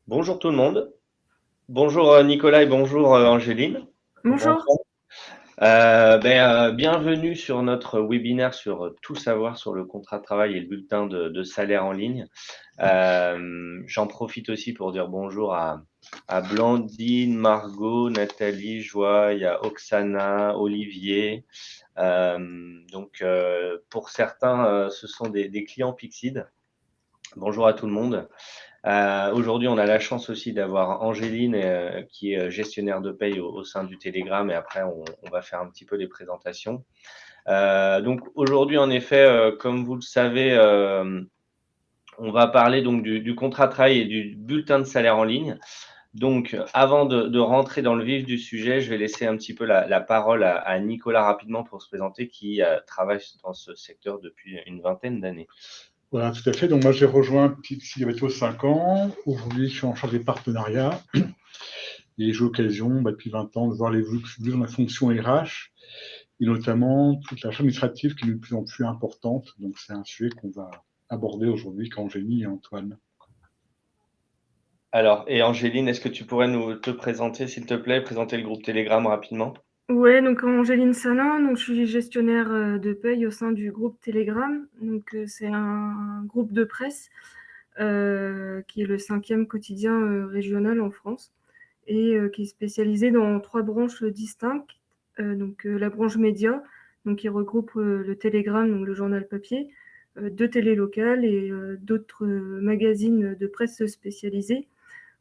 Bonjour tout le monde. Bonjour Nicolas et bonjour Angéline. Bonjour. Bonsoir. Bienvenue sur notre webinaire sur tout savoir sur le contrat de travail et le bulletin de salaire en ligne. J'en profite aussi pour dire bonjour à Blandine, Margot, Nathalie, Joie, il y a Oksana, Olivier. Pour certains, ce sont des clients Pixid. Bonjour à tout le monde. Aujourd'hui, on a la chance aussi d'avoir Angéline qui est gestionnaire de paye au sein du Telegram et après, on va faire un petit peu les présentations. Donc aujourd'hui, en effet, comme vous le savez, on va parler donc du contrat de travail et du bulletin de salaire en ligne. Donc, avant de rentrer dans le vif du sujet, je vais laisser un petit peu la parole à Nicolas rapidement pour se présenter, qui travaille dans ce secteur depuis une vingtaine d'années. Voilà, tout à fait. Donc, moi, j'ai rejoint Pixi il y a bientôt 5 ans. Aujourd'hui, je suis en charge des partenariats. Et j'ai l'occasion, depuis 20 ans, de voir l'évolution de la fonction RH et notamment toute la charge administrative qui est de plus en plus importante. Donc, c'est un sujet qu'on va aborder aujourd'hui avec Angélie et Antoine. Alors, et Angéline, est-ce que tu pourrais te présenter, s'il te plaît, présenter le groupe Telegram rapidement? Ouais, donc Angéline Salin, donc je suis gestionnaire de paye au sein du groupe Telegram. Donc c'est un groupe de presse qui est le 5e quotidien régional en France et qui est spécialisé dans 3 branches distinctes. La branche média, donc qui regroupe le Telegram, donc le journal papier, 2 télés locales et d'autres magazines de presse spécialisés.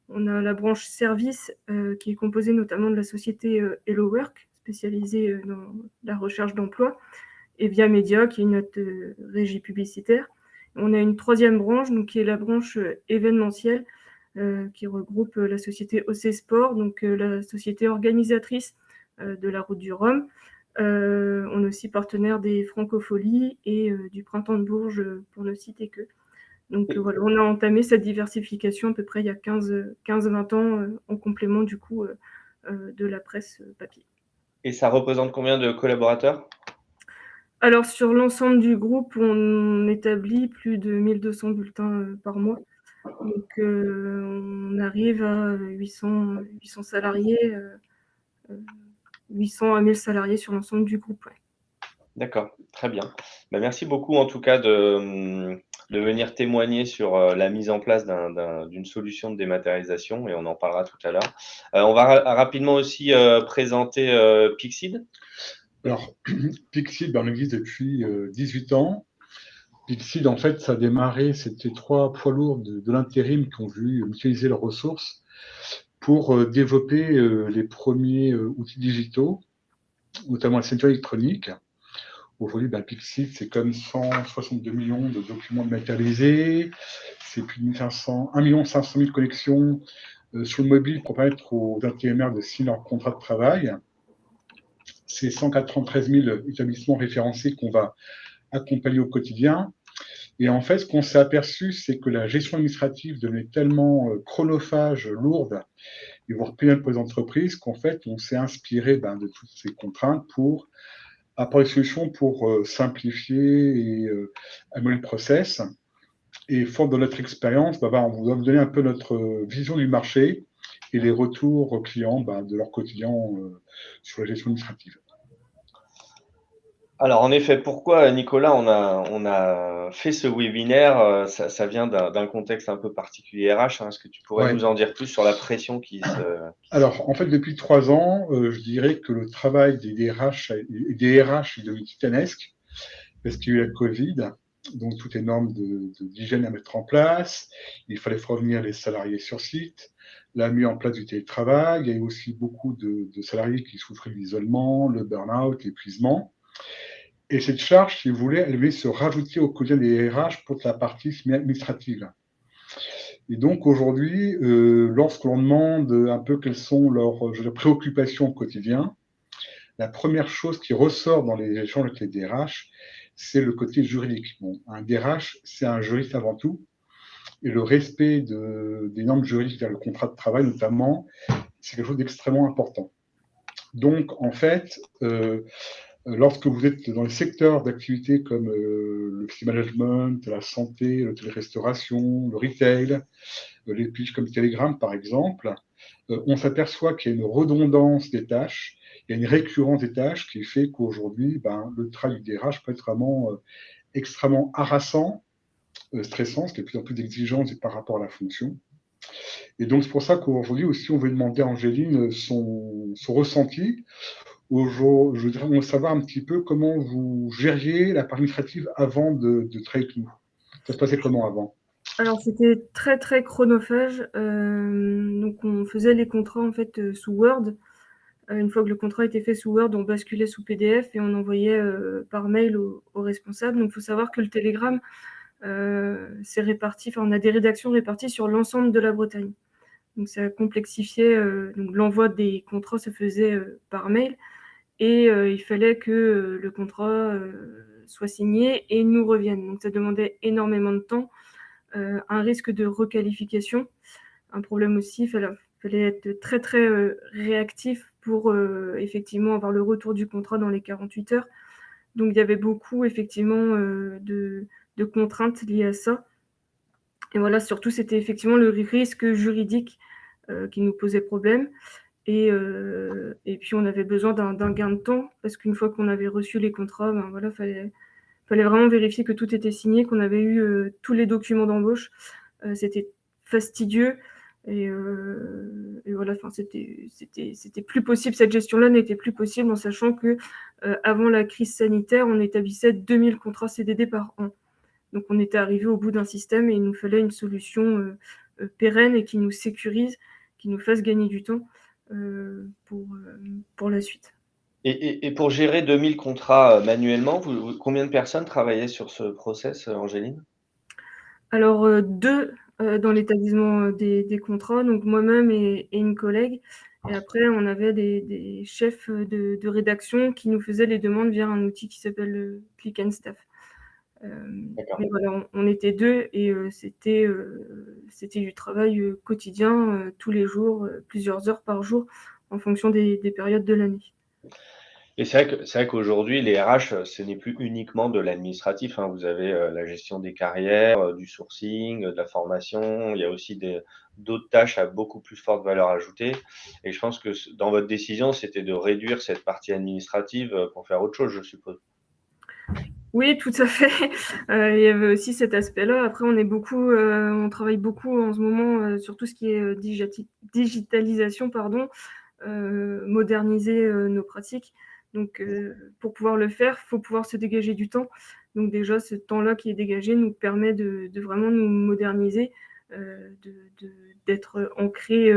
On a la branche service qui est composée notamment de la société Hello Work, spécialisée dans la recherche d'emploi, et Via Media, qui est notre régie publicitaire. On a une 3e branche, donc, qui est la branche événementielle, qui regroupe la société OC Sport, donc la société organisatrice de la Route du Rhum. On est aussi partenaire des Francopholies et du Printemps de Bourges, pour ne citer que. Donc voilà, on a entamé cette diversification à peu près il y a 15-20 ans en complément du coup de la presse papier. Et ça représente combien de collaborateurs? Alors sur l'ensemble du groupe, on établit plus de 1200 bulletins par mois. Donc on arrive à 800 salariés, 800 à 1000 salariés sur l'ensemble du groupe. Ouais. D'accord, très bien. Merci beaucoup en tout cas de venir témoigner sur la mise en place d'une solution de dématérialisation et on en parlera tout à l'heure. On va rapidement aussi présenter Pixid. Alors, Pixid, on existe depuis 18 ans. Pixid, en fait, ça a démarré, c'était 3 poids lourds de l'intérim qui ont voulu mutualiser leurs ressources pour développer les premiers outils digitaux, notamment la signature électronique. Aujourd'hui, Pixid, c'est comme 162 millions de documents dématérialisés, c'est plus de 1 500 000 connexions sur le mobile pour permettre aux intérimaires de signer leur contrat de travail. C'est 193 000 établissements référencés qu'on va accompagner au quotidien. Et en fait, ce qu'on s'est aperçu, c'est que la gestion administrative devenait tellement chronophage, lourde, et voire pénale pour les entreprises, qu'en fait, on s'est inspiré de toutes ces contraintes pour apporter des solutions pour simplifier et améliorer le process. Et fort de notre expérience, on va vous donner un peu notre vision du marché et les retours clients de leur quotidien sur la gestion administrative. Alors en effet, pourquoi Nicolas, on a fait ce webinaire, ça vient d'un contexte un peu particulier RH, hein. Est-ce que tu pourrais Ouais. nous en dire plus sur la pression Alors, en fait, depuis 3 ans, je dirais que le travail des RH est devenu titanesque parce qu'il y a eu la Covid, donc toutes les normes d'hygiène à mettre en place. Il fallait faire revenir les salariés sur site, la mise en place du télétravail. Il y a eu aussi beaucoup de salariés qui souffraient de l'isolement, le burn-out, l'épuisement. Et cette charge, si vous voulez, elle devait se rajouter au quotidien des RH pour la partie administrative. Et donc aujourd'hui, lorsque l'on demande un peu quelles sont leurs préoccupations au quotidien, la première chose qui ressort dans les échanges avec les DRH, c'est le côté juridique. Bon, un DRH, c'est un juriste avant tout, et le respect des normes juridiques, le contrat de travail notamment, c'est quelque chose d'extrêmement important. Donc, en fait, Lorsque vous êtes dans les secteurs d'activité comme le petit management, la santé, l'hôtellerie-restauration, le retail, les pitchs comme Telegram par exemple, on s'aperçoit qu'il y a une redondance des tâches, il y a une récurrence des tâches qui fait qu'aujourd'hui, le travail du DRH peut être vraiment extrêmement harassant, stressant, parce qu'il y a de plus en plus d'exigences par rapport à la fonction. Et donc, c'est pour ça qu'aujourd'hui aussi, on veut demander à Angéline son ressenti. Je voudrais savoir un petit peu comment vous gériez la part administrative avant de travailler avec nous. Ça se passait comment avant? Alors, c'était très, très chronophage. Donc, on faisait les contrats en fait sous Word. Une fois que le contrat était fait sous Word, on basculait sous PDF et on envoyait par mail aux responsables. Donc, il faut savoir que le Telegram, c'est réparti, enfin, on a des rédactions réparties sur l'ensemble de la Bretagne. Donc, ça complexifiait. Donc, l'envoi des contrats se faisait par mail et il fallait que le contrat soit signé et nous revienne. Donc, ça demandait énormément de temps, un risque de requalification, un problème aussi, il fallait être très très réactif pour effectivement avoir le retour du contrat dans les 48 heures. Donc il y avait beaucoup effectivement de contraintes liées à ça. Et voilà, surtout c'était effectivement le risque juridique qui nous posait problème. Et puis on avait besoin d'un gain de temps parce qu'une fois qu'on avait reçu les contrats, voilà, fallait vraiment vérifier que tout était signé, qu'on avait eu tous les documents d'embauche. C'était fastidieux. Et voilà, enfin, c'était plus possible. Cette gestion-là n'était plus possible en sachant que avant la crise sanitaire, on établissait 2000 contrats CDD par an. Donc on était arrivé au bout d'un système et il nous fallait une solution pérenne et qui nous sécurise, qui nous fasse gagner du temps pour la suite. Et pour gérer 2000 contrats manuellement, combien de personnes travaillaient sur ce process, Angéline? Alors, 2 dans l'établissement des contrats, donc moi-même et une collègue. Et après, on avait des chefs de rédaction qui nous faisaient les demandes via un outil qui s'appelle Click and Staff. Mais voilà, on était 2 et c'était du travail quotidien, tous les jours, plusieurs heures par jour, en fonction des périodes de l'année. Et c'est vrai qu'aujourd'hui, les RH, ce n'est plus uniquement de l'administratif, hein. Vous avez la gestion des carrières, du sourcing, de la formation. Il y a aussi d'autres tâches à beaucoup plus forte valeur ajoutée. Et je pense que dans votre décision, c'était de réduire cette partie administrative pour faire autre chose, je suppose. Oui, tout à fait. Il y avait aussi cet aspect-là. Après, on travaille beaucoup en ce moment sur tout ce qui est digitalisation, pardon, moderniser nos pratiques. Donc, pour pouvoir le faire, il faut pouvoir se dégager du temps. Donc déjà, ce temps-là qui est dégagé nous permet de vraiment nous moderniser, d'être ancré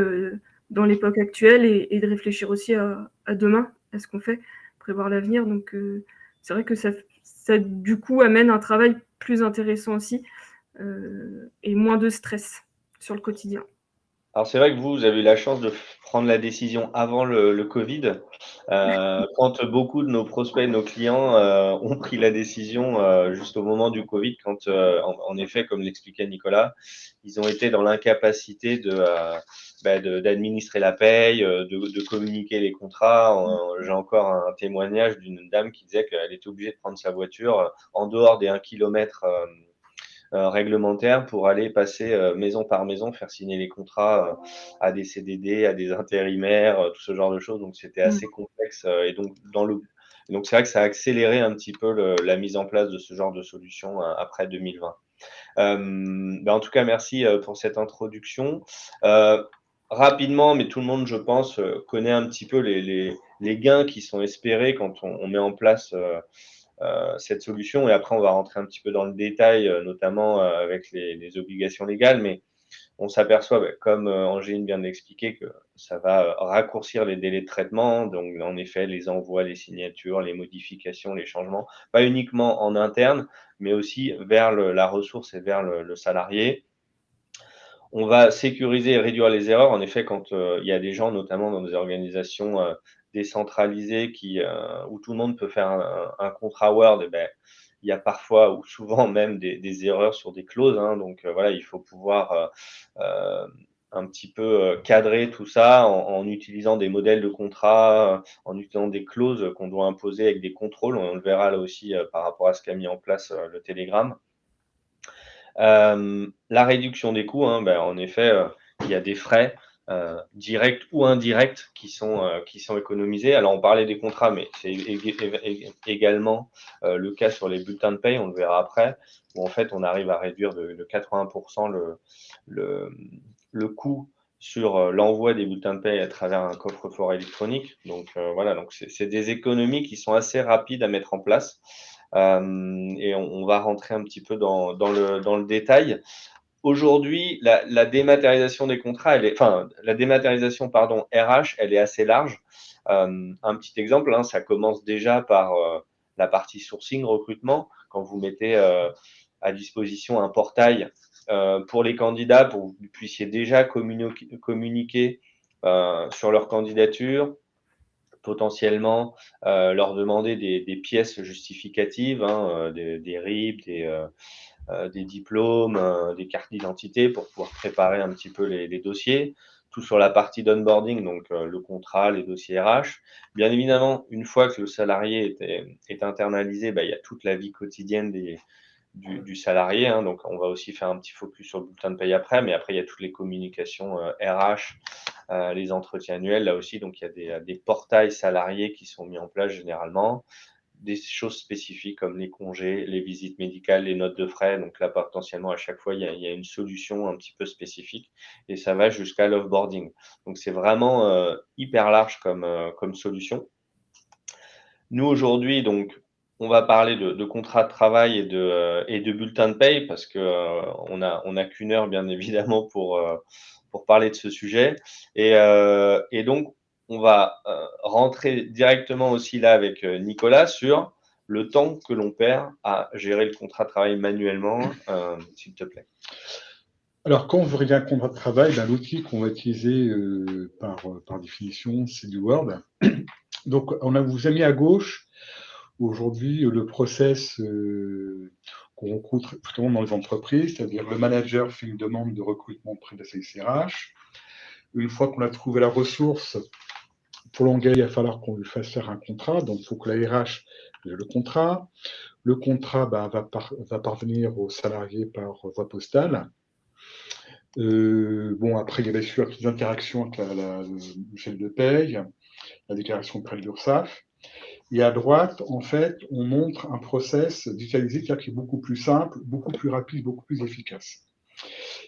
dans l'époque actuelle et de réfléchir aussi à demain, à ce qu'on fait, prévoir l'avenir. Donc, c'est vrai que ça du coup amène un travail plus intéressant aussi et moins de stress sur le quotidien. Alors c'est vrai que vous avez eu la chance de prendre la décision avant le Covid. Quand beaucoup de nos prospects, nos clients ont pris la décision juste au moment du Covid, quand en effet, comme l'expliquait Nicolas, ils ont été dans l'incapacité d'administrer la paye, de communiquer les contrats. J'ai encore un témoignage d'une dame qui disait qu'elle était obligée de prendre sa voiture en dehors des 1 kilomètre réglementaire pour aller passer maison par maison, faire signer les contrats à des CDD, à des intérimaires, tout ce genre de choses. Donc c'était assez complexe et donc c'est vrai que ça a accéléré un petit peu la mise en place de ce genre de solution après 2020. En tout cas, merci pour cette introduction. Rapidement, mais tout le monde, je pense, connaît un petit peu les gains qui sont espérés quand on met en place cette solution. Et après, on va rentrer un petit peu dans le détail, notamment avec les obligations légales. Mais on s'aperçoit, comme Angéline vient de l'expliquer, que ça va raccourcir les délais de traitement. Donc, en effet, les envois, les signatures, les modifications, les changements, pas uniquement en interne, mais aussi vers la ressource et vers le salarié. On va sécuriser et réduire les erreurs. En effet, quand il y a des gens, notamment dans des organisations décentralisées où tout le monde peut faire un contrat Word, il y a parfois ou souvent même des erreurs sur des clauses, hein. Donc voilà, il faut pouvoir un petit peu cadrer tout ça en utilisant des modèles de contrat, en utilisant des clauses qu'on doit imposer avec des contrôles. On le verra là aussi par rapport à ce qu'a mis en place le Telegram. La réduction des coûts, hein, en effet, il y a des frais directs ou indirects qui sont économisés. Alors, on parlait des contrats, mais c'est également le cas sur les bulletins de paye, on le verra après, où en fait, on arrive à réduire de 80% le coût sur l'envoi des bulletins de paye à travers un coffre-fort électronique. Donc, voilà, donc c'est des économies qui sont assez rapides à mettre en place. Et on va rentrer un petit peu dans le détail. Aujourd'hui, la dématérialisation des contrats, la dématérialisation, pardon, RH, elle est assez large. Un petit exemple, hein, ça commence déjà par la partie sourcing, recrutement, quand vous mettez à disposition un portail pour les candidats, pour que vous puissiez déjà communiquer sur leur candidature, potentiellement leur demander des pièces justificatives, hein, des RIB, des diplômes, des cartes d'identité pour pouvoir préparer un petit peu les dossiers. Tout sur la partie d'onboarding, donc le contrat, les dossiers RH. Bien évidemment, une fois que le salarié est internalisé, il y a toute la vie quotidienne du salarié, hein, donc on va aussi faire un petit focus sur le bulletin de paye après, mais après il y a toutes les communications RH, les entretiens annuels là aussi, donc il y a des portails salariés qui sont mis en place généralement, des choses spécifiques comme les congés, les visites médicales, les notes de frais, donc là potentiellement à chaque fois il y a une solution un petit peu spécifique et ça va jusqu'à l'offboarding. Donc c'est vraiment hyper large comme solution. Nous aujourd'hui, donc on va parler de contrat de travail et de bulletin de paye parce que on a qu'une heure bien évidemment pour parler de ce sujet. Et donc on va rentrer directement aussi là avec Nicolas sur le temps que l'on perd à gérer le contrat de travail manuellement, s'il te plaît. Alors, quand on veut regarder un contrat de travail, l'outil qu'on va utiliser par définition, c'est du Word. Donc, vous a mis à gauche aujourd'hui le process qu'on rencontre plutôt dans les entreprises, c'est-à-dire le manager fait une demande de recrutement auprès de la CSRH. Une fois qu'on a trouvé la ressource, pour l'engager, il va falloir qu'on lui fasse faire un contrat. Donc, il faut que la RH ait le contrat. Le contrat va parvenir au salarié par voie postale. Après, il y avait sûr toutes les interactions avec le chef de paye, la déclaration auprès de l'URSSAF. Et à droite, en fait, on montre un process digitalisé qui est beaucoup plus simple, beaucoup plus rapide, beaucoup plus efficace.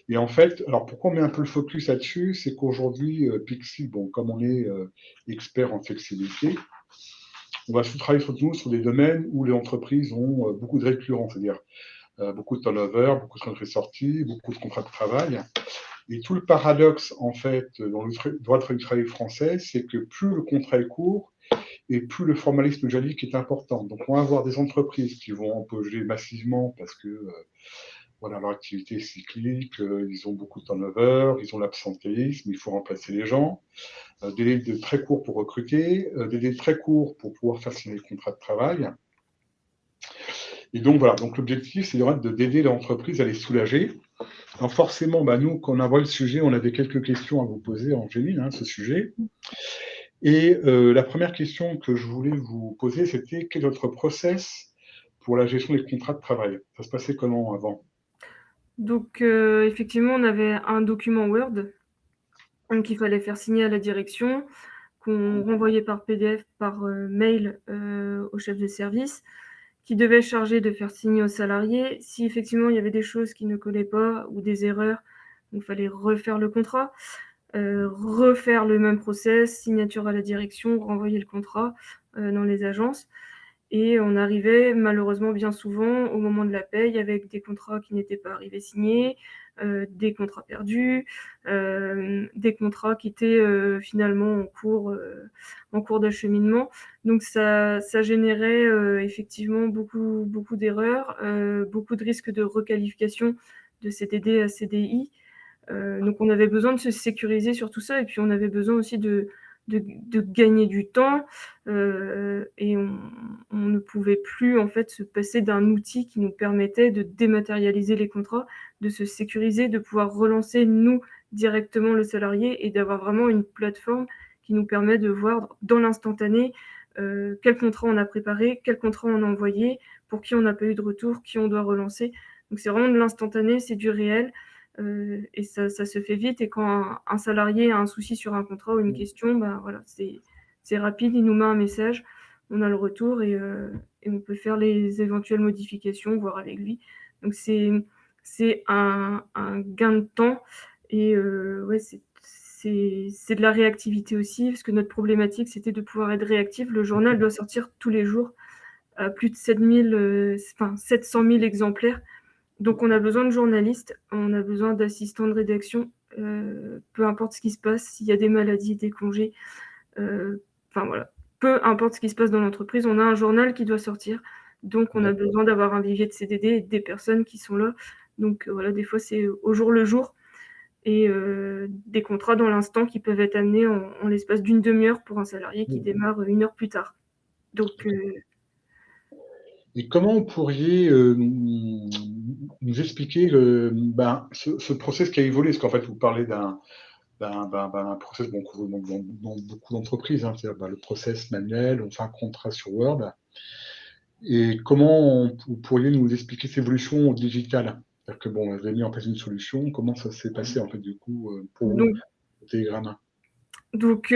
Et en fait, alors pourquoi on met un peu le focus là-dessus, c'est qu'aujourd'hui, Pixi, comme on est expert en flexibilité, on va travailler sur des domaines où les entreprises ont beaucoup de récurrents, c'est-à-dire beaucoup de turnover, beaucoup de entrées-sorties, beaucoup de contrats de travail. Et tout le paradoxe, en fait, dans le droit du travail français, c'est que plus le contrat est court, et plus le formalisme juridique est important. Donc, on va avoir des entreprises qui vont embaucher massivement parce que leur activité est cyclique, ils ont beaucoup de turnover, ils ont l'absentéisme, il faut remplacer les gens. Des délais très courts pour recruter, des délais très courts pour pouvoir faire signer le contrat de travail. Et donc, voilà. Donc, l'objectif, c'est d'aider l'entreprise à les soulager. Alors, forcément, nous, quand on a vu le sujet, on avait quelques questions à vous poser, Angéline, ce sujet. Et la première question que je voulais vous poser, c'était quel est votre process pour la gestion des contrats de travail? Ça se passait comment avant? Donc, effectivement, on avait un document Word qu'il fallait faire signer à la direction, qu'on renvoyait par PDF, par mail au chef de service, qui devait charger de faire signer aux salariés. Si effectivement il y avait des choses qui ne collaient pas ou des erreurs, il fallait refaire le contrat, refaire le même process, signature à la direction, renvoyer le contrat dans les agences. Et on arrivait malheureusement bien souvent au moment de la paye avec des contrats qui n'étaient pas arrivés signés, des contrats perdus, des contrats qui étaient finalement en cours d'acheminement. Donc ça générait effectivement beaucoup d'erreurs, beaucoup de risques de requalification de CDD à CDI. Donc on avait besoin de se sécuriser sur tout ça et puis on avait besoin aussi de gagner du temps et on ne pouvait plus en fait se passer d'un outil qui nous permettait de dématérialiser les contrats, de se sécuriser, de pouvoir relancer nous directement le salarié et d'avoir vraiment une plateforme qui nous permet de voir dans l'instantané quel contrat on a préparé, quel contrat on a envoyé, pour qui on n'a pas eu de retour, qui on doit relancer. Donc c'est vraiment de l'instantané, c'est du réel et ça se fait vite. Et quand un salarié a un souci sur un contrat ou une question, bah, voilà, c'est rapide, il nous met un message, on a le retour et on peut faire les éventuelles modifications, voir avec lui. Donc c'est un gain de temps et ouais, c'est de la réactivité aussi, parce que notre problématique, c'était de pouvoir être réactif. Le journal doit sortir tous les jours à plus de 700 000 exemplaires. Donc on a besoin de journalistes, on a besoin d'assistants de rédaction, peu importe ce qui se passe, s'il y a des maladies, des congés, voilà, peu importe ce qui se passe dans l'entreprise, on a un journal qui doit sortir. Donc on a besoin d'avoir un vivier de CDD et des personnes qui sont là. Donc voilà, des fois c'est au jour le jour et des contrats dans l'instant qui peuvent être amenés en l'espace d'une demi-heure pour un salarié qui démarre 1 heure plus tard. Donc Et comment vous pourriez nous expliquer ce process qui a évolué? Parce qu'en fait, vous parlez d'un process qu'on voit dans beaucoup d'entreprises, hein, c'est-à-dire le process manuel, on fait un contrat sur Word. Et comment vous pourriez nous expliquer cette évolution au digital? C'est-à-dire que vous avez mis en place une solution, comment ça s'est passé en fait du coup pour vous, au Telegram? Donc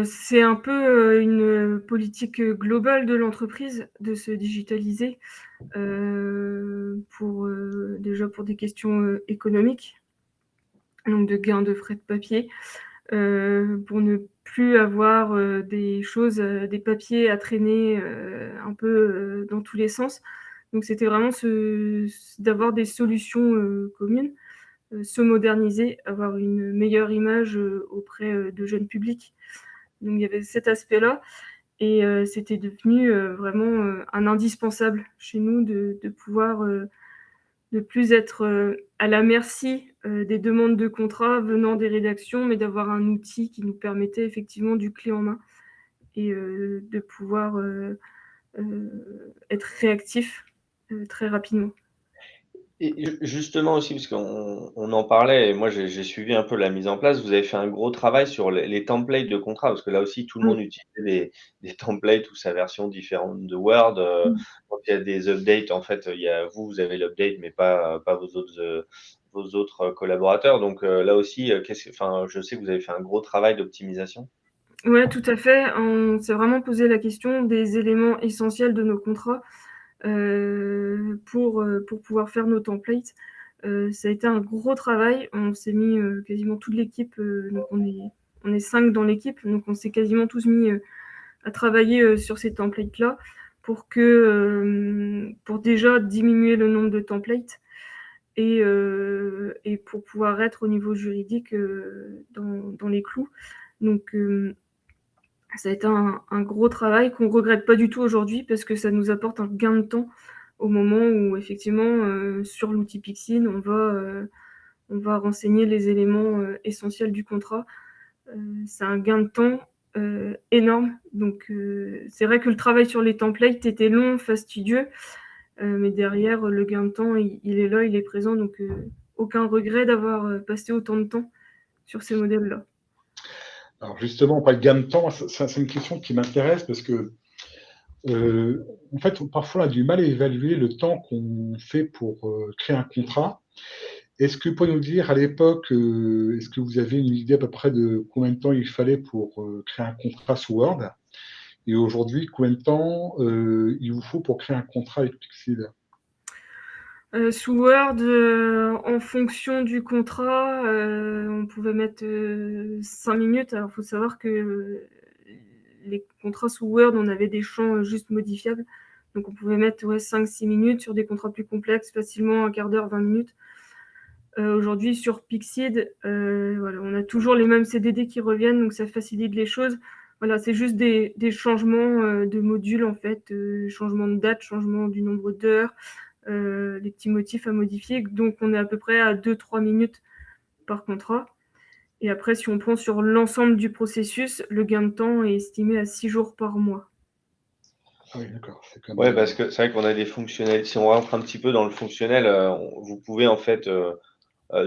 c'est un peu une politique globale de l'entreprise de se digitaliser déjà pour des questions économiques, donc de gain de frais de papier, pour ne plus avoir des papiers à traîner un peu dans tous les sens. Donc c'était vraiment d'avoir des solutions communes, se moderniser, avoir une meilleure image auprès de jeunes publics. Donc il y avait cet aspect-là et c'était devenu vraiment un indispensable chez nous de pouvoir ne plus être à la merci des demandes de contrats venant des rédactions, mais d'avoir un outil qui nous permettait effectivement du clé en main et de pouvoir être réactif très rapidement. Et justement aussi, parce qu'on en parlait, et moi j'ai suivi un peu la mise en place, vous avez fait un gros travail sur les templates de contrats, parce que là aussi tout le monde utilisait des templates ou sa version différente de Word. Quand il y a des updates, en fait, vous avez l'update, mais pas vos autres collaborateurs. Donc là aussi, je sais que vous avez fait un gros travail d'optimisation. Ouais, tout à fait. On s'est vraiment posé la question des éléments essentiels de nos contrats pour pouvoir faire nos templates. Ça a été un gros travail. On s'est mis quasiment toute l'équipe, donc on est 5 dans l'équipe, donc on s'est quasiment tous mis à travailler sur ces templates-là pour déjà diminuer le nombre de templates et pour pouvoir être au niveau juridique dans les clous. Donc ça a été un gros travail qu'on ne regrette pas du tout aujourd'hui parce que ça nous apporte un gain de temps au moment où effectivement sur l'outil Pixid on va renseigner les éléments essentiels du contrat. C'est un gain de temps énorme. Donc c'est vrai que le travail sur les templates était long, fastidieux, mais derrière le gain de temps il est là, il est présent. Donc aucun regret d'avoir passé autant de temps sur ces modèles-là. Alors justement, on parle de gain de temps, c'est une question qui m'intéresse parce que en fait, parfois on a du mal à évaluer le temps qu'on fait pour créer un contrat. Est-ce que vous pouvez nous dire à l'époque, est-ce que vous avez une idée à peu près de combien de temps il fallait pour créer un contrat sous Word? Et aujourd'hui, combien de temps il vous faut pour créer un contrat avec Pixid? Sous Word, en fonction du contrat, on pouvait mettre 5 minutes. Alors, il faut savoir que les contrats sous Word, on avait des champs juste modifiables. Donc, on pouvait mettre 5-6 minutes. Sur des contrats plus complexes, facilement un quart d'heure, 20 minutes. Aujourd'hui, sur Pixid, on a toujours les mêmes CDD qui reviennent, donc ça facilite les choses. Voilà, c'est juste des changements de modules, en fait, changement de date, changement du nombre d'heures, les petits motifs à modifier. Donc, on est à peu près à 2-3 minutes par contrat. Et après, si on prend sur l'ensemble du processus, le gain de temps est estimé à 6 jours par mois. Ah oui, d'accord. Ouais, parce que c'est vrai qu'on a des fonctionnalités. Si on rentre un petit peu dans le fonctionnel, vous pouvez en fait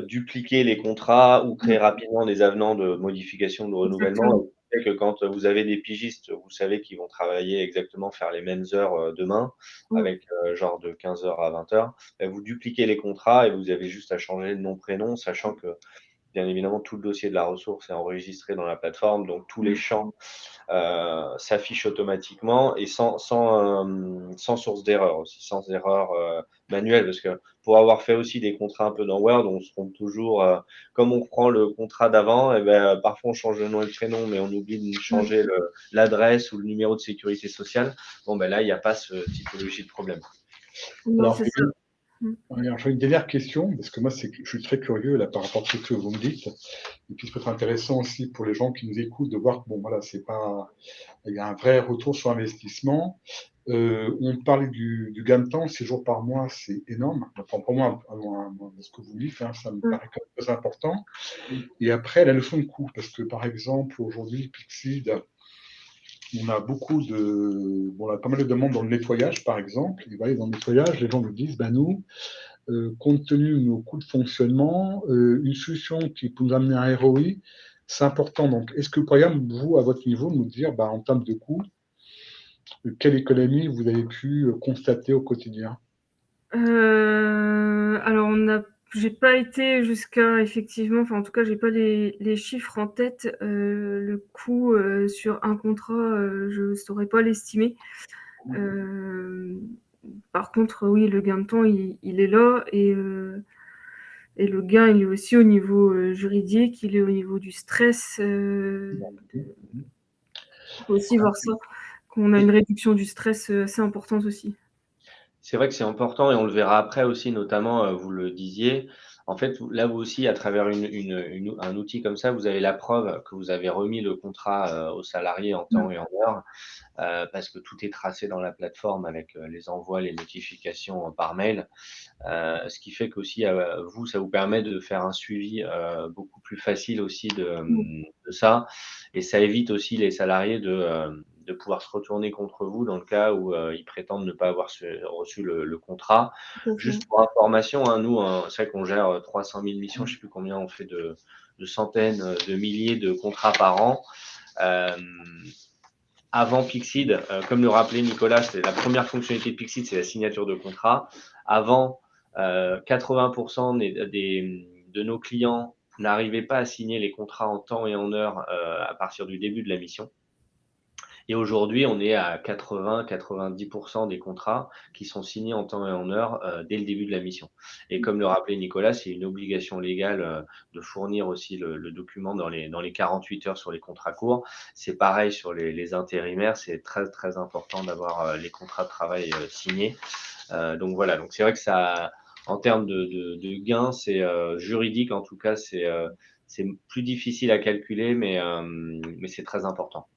dupliquer les contrats ou créer rapidement des avenants de modification, de renouvellement. Exactement. Et que quand vous avez des pigistes, vous savez qu'ils vont travailler exactement, faire les mêmes heures demain, avec genre de 15 heures à 20 heures. Vous dupliquez les contrats et vous avez juste à changer le nom, prénom, sachant que bien évidemment tout le dossier de la ressource est enregistré dans la plateforme, donc tous les champs s'affichent automatiquement et sans source d'erreur aussi, sans erreur manuelle, parce que pour avoir fait aussi des contrats un peu dans Word, on se trompe toujours, comme on prend le contrat d'avant, et ben, parfois on change le nom et le prénom, mais on oublie de changer l'adresse ou le numéro de sécurité sociale. Bon, ben là, il n'y a pas ce typologie de problème. Non, Alors, c'est ça. alors, j'ai une dernière question, parce que moi, je suis très curieux là, par rapport à ce que vous me dites. Et puis, ça peut être intéressant aussi pour les gens qui nous écoutent de voir que, bon, voilà, c'est pas, il y a un vrai retour sur investissement. On parle du gain de temps, 6 jours par mois, c'est énorme. Enfin, pour moi, ce que vous dites, hein, ça me paraît quand même très important. Et après, la leçon de coût, parce que par exemple, aujourd'hui, Pixid, on a on a pas mal de demandes dans le nettoyage, par exemple. Et voilà, dans le nettoyage, les gens nous disent, ben nous, compte tenu de nos coûts de fonctionnement, une solution qui peut nous amener à un ROI, c'est important. Donc, est-ce que, par exemple, vous, à votre niveau, nous dire, en termes de coûts, quelle économie vous avez pu constater au quotidien? Alors, j'ai pas été jusqu'à effectivement, enfin en tout cas, j'ai pas les chiffres en tête. Le coût sur un contrat, je saurais pas l'estimer. Par contre, oui, le gain de temps, il est là et le gain, il est aussi au niveau juridique, il est au niveau du stress. Il faut aussi voir ça, qu'on a une réduction du stress assez importante aussi. C'est vrai que c'est important et on le verra après aussi, notamment, vous le disiez. En fait, là, vous aussi, à travers un outil comme ça, vous avez la preuve que vous avez remis le contrat aux salariés en temps et en heure, parce que tout est tracé dans la plateforme avec les envois, les notifications par mail. Ce qui fait qu'aussi, vous, ça vous permet de faire un suivi beaucoup plus facile aussi de ça. Et ça évite aussi les salariés de pouvoir se retourner contre vous dans le cas où ils prétendent ne pas avoir reçu le contrat. Juste pour information, hein, nous, c'est vrai qu'on gère 300 000 missions, je ne sais plus combien on fait de centaines, de milliers de contrats par an. Avant Pixid, comme le rappelait Nicolas, c'est la première fonctionnalité de Pixid, c'est la signature de contrat. Avant, 80% de nos clients n'arrivaient pas à signer les contrats en temps et en heure à partir du début de la mission. Et aujourd'hui, on est à 80-90% des contrats qui sont signés en temps et en heure dès le début de la mission. Et comme le rappelait Nicolas, c'est une obligation légale de fournir aussi le document dans les 48 heures sur les contrats courts. C'est pareil sur les intérimaires, c'est très très important d'avoir les contrats de travail signés. Donc voilà, donc c'est vrai que ça, en termes de gains, c'est juridique en tout cas, c'est plus difficile à calculer, mais c'est très important.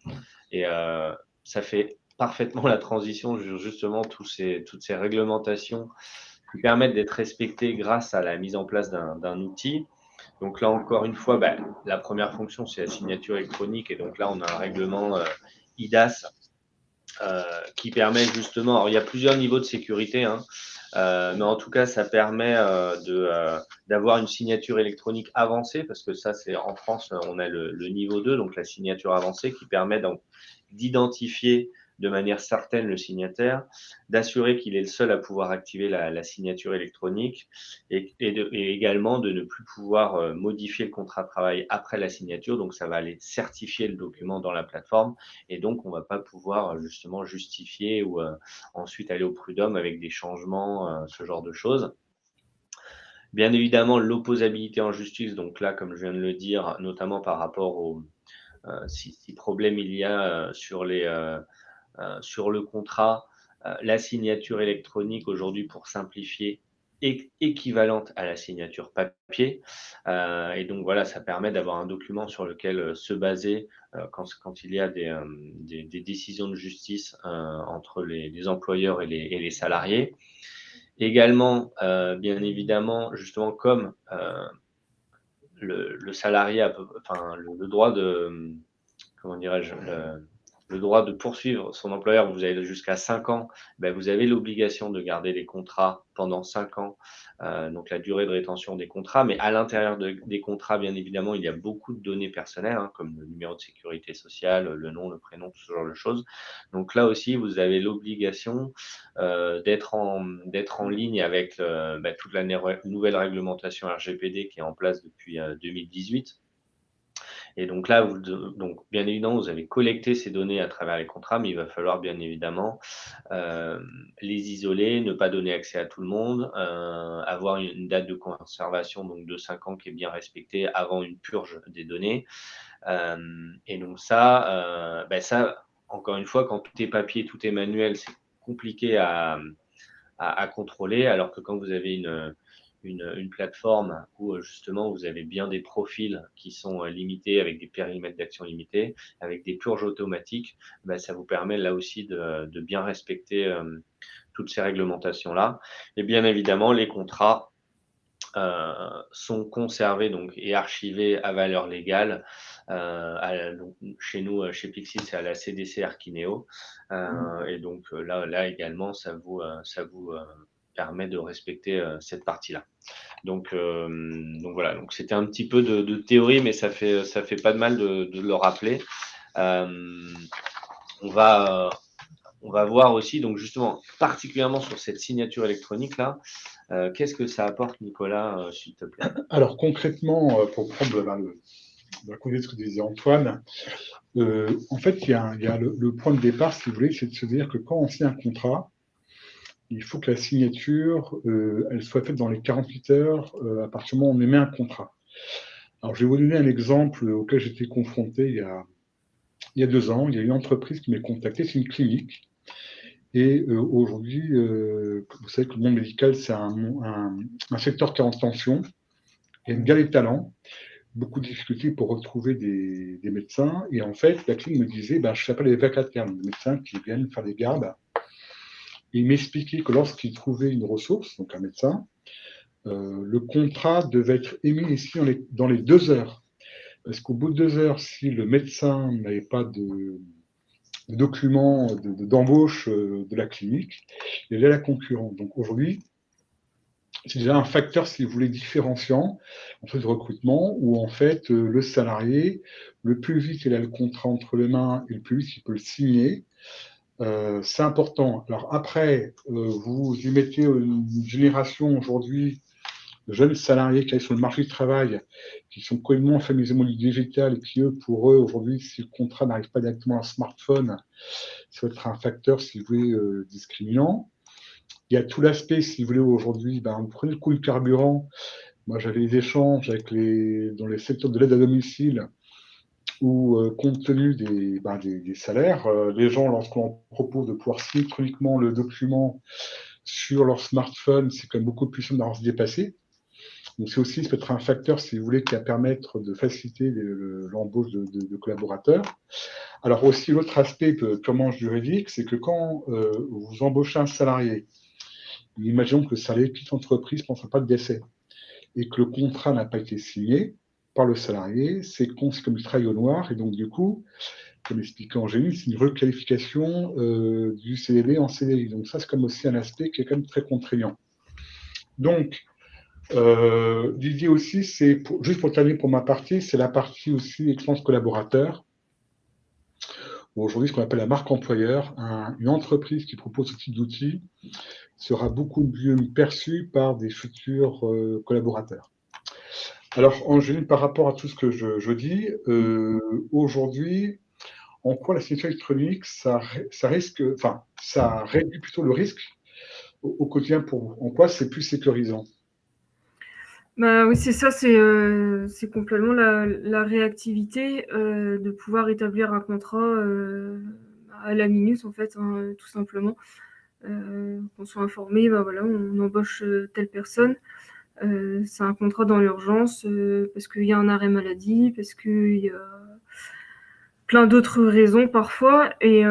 Et ça fait parfaitement la transition sur justement toutes ces réglementations qui permettent d'être respectées grâce à la mise en place d'un outil. Donc là, encore une fois, la première fonction, c'est la signature électronique. Et donc là, on a un règlement IDAS qui permet justement, alors il y a plusieurs niveaux de sécurité, hein, mais en tout cas, ça permet d'avoir une signature électronique avancée, parce que ça, c'est en France, on a le niveau 2, donc la signature avancée, qui permet donc d'identifier de manière certaine le signataire, d'assurer qu'il est le seul à pouvoir activer la signature électronique et également de ne plus pouvoir modifier le contrat de travail après la signature. Donc, ça va aller certifier le document dans la plateforme et donc on ne va pas pouvoir justement justifier ou ensuite aller au prud'homme avec des changements, ce genre de choses. Bien évidemment, l'opposabilité en justice, donc là, comme je viens de le dire, notamment par rapport au si problème il y a sur le contrat, la signature électronique aujourd'hui, pour simplifier, est équivalente à la signature papier. Et donc voilà, ça permet d'avoir un document sur lequel se baser quand il y a des décisions de justice entre les employeurs et les salariés. Également, bien évidemment, justement, comme le salarié a le droit de, comment dirais-je, le droit de poursuivre son employeur, vous avez jusqu'à 5 ans, vous avez l'obligation de garder les contrats pendant 5 ans, donc la durée de rétention des contrats. Mais à l'intérieur des contrats, bien évidemment, il y a beaucoup de données personnelles, hein, comme le numéro de sécurité sociale, le nom, le prénom, tout ce genre de choses. Donc là aussi, vous avez l'obligation d'être en ligne avec toute la nouvelle réglementation RGPD qui est en place depuis 2018. Et donc là, donc bien évidemment, vous avez collecté ces données à travers les contrats, mais il va falloir bien évidemment les isoler, ne pas donner accès à tout le monde, avoir une date de conservation donc de 5 ans qui est bien respectée avant une purge des données. Et donc ça, encore une fois, quand tout est papier, tout est manuel, c'est compliqué à contrôler, alors que quand vous avez une plateforme où justement vous avez bien des profils qui sont limités, avec des périmètres d'action limités, avec des purges automatiques, ça vous permet là aussi de bien respecter toutes ces réglementations-là. Et bien évidemment, les contrats sont conservés donc, et archivés à valeur légale. Donc, chez nous, chez Pixid, c'est à la CDC Archineo. Et donc là également, ça vous permet de respecter cette partie-là. Donc voilà, donc c'était un petit peu de théorie, mais ça fait pas de mal de le rappeler. On va voir aussi, donc justement, particulièrement sur cette signature électronique là, qu'est-ce que ça apporte, Nicolas, s'il te plaît? Alors concrètement, pour prendre la cause de ce que disait Antoine, en fait, il y a le point de départ, si vous voulez, c'est de se dire que quand on signe un contrat, il faut que la signature, elle soit faite dans les 48 heures à partir du moment où on émet un contrat. Alors, je vais vous donner un exemple auquel j'étais confronté il y a 2 ans. Il y a une entreprise qui m'a contacté, c'est une clinique. Et aujourd'hui, vous savez que le monde médical, c'est un secteur qui est en tension. Il y a une guerre des talents, beaucoup de difficultés pour retrouver des médecins. Et en fait, la clinique me disait, je s'appelle les vacataires, des médecins qui viennent faire des gardes. Et il m'expliquait que lorsqu'il trouvait une ressource, donc un médecin, le contrat devait être émis ici dans les 2 heures. Parce qu'au bout de 2 heures, si le médecin n'avait pas de document d'embauche de la clinique, il y avait la concurrence. Donc aujourd'hui, c'est déjà un facteur, si vous voulez, différenciant en fait de recrutement, où en fait le salarié, le plus vite il a le contrat entre les mains et le plus vite il peut le signer, c'est important. Alors après, vous y mettez une génération aujourd'hui de jeunes salariés qui arrivent sur le marché du travail, qui sont complètement familiarisés au monde du digital et qui, pour eux, aujourd'hui, si le contrat n'arrive pas directement à un smartphone, ça va être un facteur, si vous voulez, discriminant. Il y a tout l'aspect, si vous voulez, aujourd'hui, vous prenez le coût du carburant. Moi, j'avais des échanges dans les secteurs de l'aide à domicile où, compte tenu des salaires, les gens, lorsqu'on propose de pouvoir signer électroniquement le document sur leur smartphone, c'est quand même beaucoup plus simple d'avoir se dépasser. Donc, c'est aussi peut-être un facteur, si vous voulez, qui va permettre de faciliter l'embauche de collaborateurs. Alors aussi, l'autre aspect purement juridique, c'est que quand vous embauchez un salarié, imaginons que le salarié quitte l'entreprise pendant sa période d'essai et que le contrat n'a pas été signé par le salarié, c'est comme du travail au noir. Et donc, du coup, comme expliqué Angéline, c'est une requalification du CDD en CDI. Donc ça, c'est comme aussi un aspect qui est quand même très contraignant. Donc, l'idée aussi, c'est, juste pour terminer pour ma partie, c'est la partie aussi expérience collaborateur. Aujourd'hui, ce qu'on appelle la marque employeur, une entreprise qui propose ce type d'outils sera beaucoup mieux perçue par des futurs collaborateurs. Alors, Angéline, par rapport à tout ce que je dis, aujourd'hui, en quoi la signature électronique, ça réduit plutôt le risque au quotidien pour vous? En quoi c'est plus sécurisant? Oui, c'est ça, c'est complètement la réactivité, de pouvoir établir un contrat à la minute, en fait, hein, tout simplement. Qu'on soit informé, voilà, on embauche telle personne. C'est un contrat dans l'urgence parce qu'il y a un arrêt maladie, parce qu'il y a plein d'autres raisons parfois. Et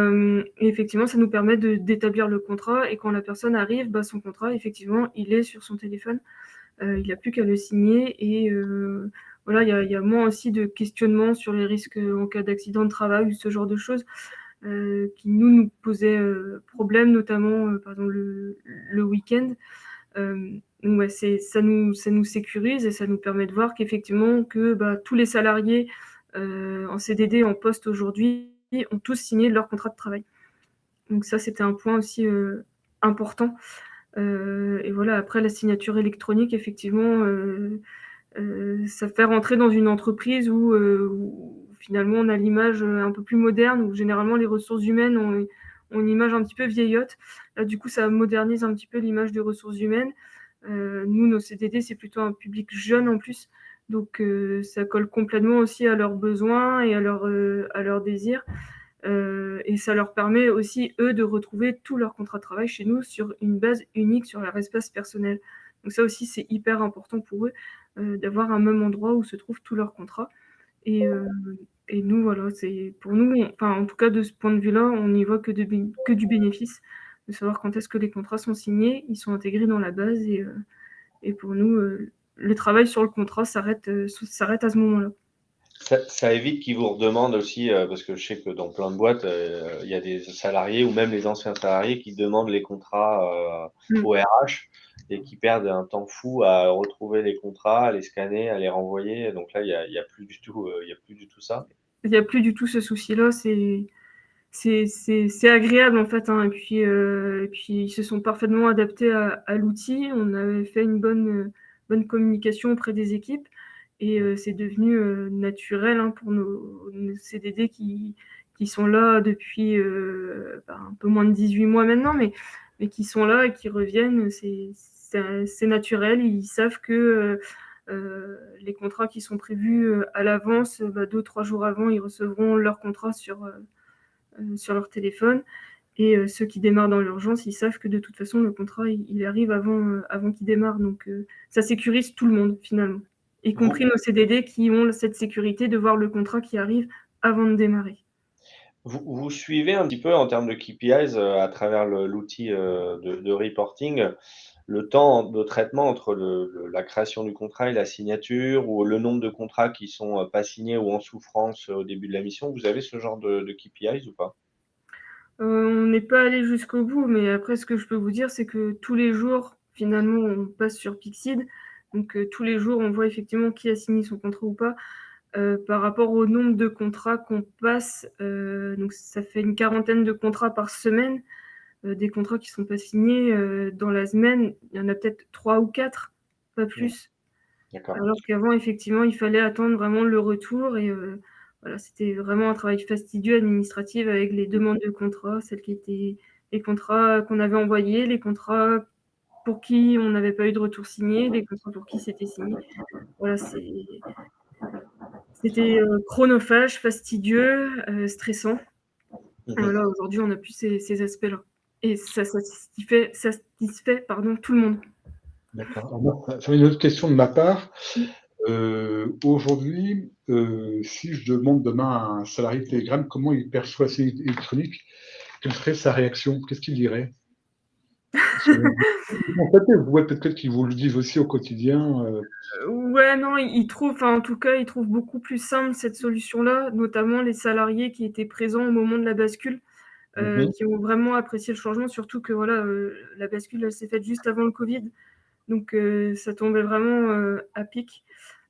effectivement, ça nous permet d'établir le contrat. Et quand la personne arrive, son contrat, effectivement, il est sur son téléphone. Il n'a plus qu'à le signer. Et voilà, il y a moins aussi de questionnements sur les risques en cas d'accident de travail ou ce genre de choses. qui nous posaient problème, notamment par exemple le week-end. Donc ouais, ça nous sécurise et ça nous permet de voir qu'effectivement que tous les salariés en CDD, en poste aujourd'hui, ont tous signé leur contrat de travail. Donc ça, c'était un point aussi important. Et voilà, après la signature électronique, effectivement, ça fait rentrer dans une entreprise où finalement on a l'image un peu plus moderne, où généralement les ressources humaines ont une image un petit peu vieillotte. Là, du coup, ça modernise un petit peu l'image des ressources humaines. Nous, nos CDD, c'est plutôt un public jeune en plus. Donc, ça colle complètement aussi à leurs besoins et à leurs désirs. Et ça leur permet aussi, eux, de retrouver tout leur contrat de travail chez nous sur une base unique sur leur espace personnel. Donc ça aussi, c'est hyper important pour eux d'avoir un même endroit où se trouvent tous leurs contrats. Et nous, voilà, c'est pour nous, enfin, en tout cas, de ce point de vue-là, on n'y voit que du bénéfice, de savoir quand est-ce que les contrats sont signés, ils sont intégrés dans la base, et pour nous, le travail sur le contrat s'arrête à ce moment-là. Ça évite qu'ils vous redemandent aussi, parce que je sais que dans plein de boîtes, il y a des salariés ou même les anciens salariés qui demandent les contrats au RH et qui perdent un temps fou à retrouver les contrats, à les scanner, à les renvoyer. Donc là, il y a plus du tout, ça. Il n'y a plus du tout ce souci-là. C'est agréable en fait, hein. Et puis ils se sont parfaitement adaptés à l'outil. On avait fait une bonne communication auprès des équipes et c'est devenu naturel, hein, pour nos CDD qui sont là depuis un peu moins de 18 mois maintenant, mais qui sont là et qui reviennent. C'est naturel. Ils savent que les contrats qui sont prévus à l'avance, 2-3 jours avant, ils recevront leur contrat sur leur téléphone. Et ceux qui démarrent dans l'urgence, ils savent que de toute façon, le contrat, il arrive avant qu'il démarre. Donc, ça sécurise tout le monde, finalement, y compris nos CDD qui ont cette sécurité de voir le contrat qui arrive avant de démarrer. Vous suivez un petit peu en termes de KPIs à travers l'outil de reporting, le temps de traitement entre la création du contrat et la signature, ou le nombre de contrats qui sont pas signés ou en souffrance au début de la mission. Vous avez ce genre de KPIs ou pas? On n'est pas allé jusqu'au bout, mais après, ce que je peux vous dire, c'est que tous les jours, finalement, on passe sur Pixid. Donc, tous les jours, on voit effectivement qui a signé son contrat ou pas. Par rapport au nombre de contrats qu'on passe, donc ça fait une quarantaine de contrats par semaine. Des contrats qui ne sont pas signés dans la semaine, il y en a peut-être 3 ou 4, pas plus. D'accord. Alors qu'avant, effectivement, il fallait attendre vraiment le retour et voilà, c'était vraiment un travail fastidieux administratif avec les demandes de contrats, celles qui étaient les contrats qu'on avait envoyés, les contrats pour qui on n'avait pas eu de retour signé, les contrats pour qui c'était signé. Voilà, c'était chronophage, fastidieux, stressant. Là, aujourd'hui, on n'a plus ces aspects-là. Et ça satisfait tout le monde. D'accord. Ça fait une autre question de ma part. Aujourd'hui, si je demande demain à un salarié de Telegram comment il perçoit ces électroniques, quelle serait sa réaction? Qu'est-ce qu'il dirait? En fait, peut-être qu'ils vous le disent aussi au quotidien. Ouais, non, ils trouvent, en tout cas, ils trouvent beaucoup plus simple cette solution-là, notamment les salariés qui étaient présents au moment de la bascule, qui ont vraiment apprécié le changement, surtout que voilà, la bascule, elle s'est faite juste avant le Covid, donc ça tombait vraiment à pic.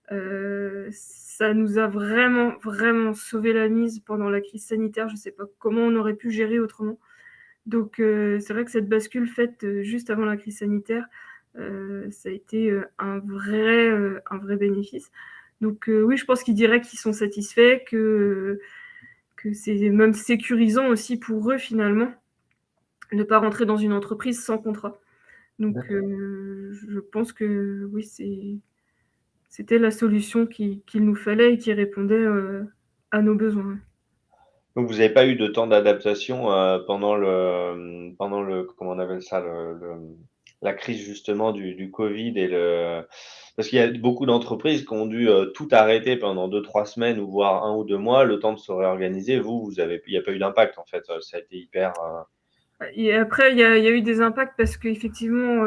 Ça nous a vraiment, vraiment sauvé la mise pendant la crise sanitaire. Je ne sais pas comment on aurait pu gérer autrement. Donc, c'est vrai que cette bascule faite juste avant la crise sanitaire, ça a été un vrai bénéfice. Donc, oui, je pense qu'ils diraient qu'ils sont satisfaits, que c'est même sécurisant aussi pour eux, finalement, de ne pas rentrer dans une entreprise sans contrat. Donc, je pense que oui, c'était la solution qu'il nous fallait et qui répondait à nos besoins. Donc vous n'avez pas eu de temps d'adaptation pendant comment on appelle ça, la crise justement du Covid parce qu'il y a beaucoup d'entreprises qui ont dû tout arrêter pendant 2-3 semaines ou voire 1 ou 2 mois, le temps de se réorganiser. Il n'y a pas eu d'impact en fait. Ça a été hyper. Et après, il y a eu des impacts parce qu'effectivement,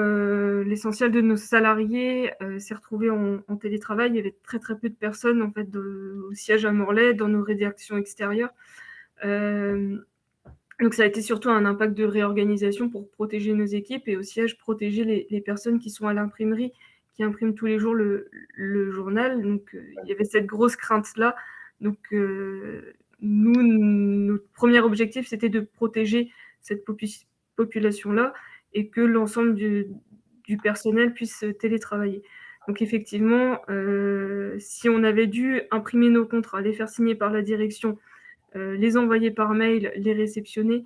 l'essentiel de nos salariés s'est retrouvé en télétravail. Il y avait très très peu de personnes en fait au siège à Morlaix, dans nos rédactions extérieures. Donc ça a été surtout un impact de réorganisation pour protéger nos équipes et au siège protéger les personnes qui sont à l'imprimerie, qui impriment tous les jours le journal. Donc il y avait cette grosse crainte-là. Donc nous, notre premier objectif, c'était de protéger cette population-là et que l'ensemble du personnel puisse télétravailler. Donc effectivement, si on avait dû imprimer nos contrats, les faire signer par la direction, les envoyer par mail, les réceptionner,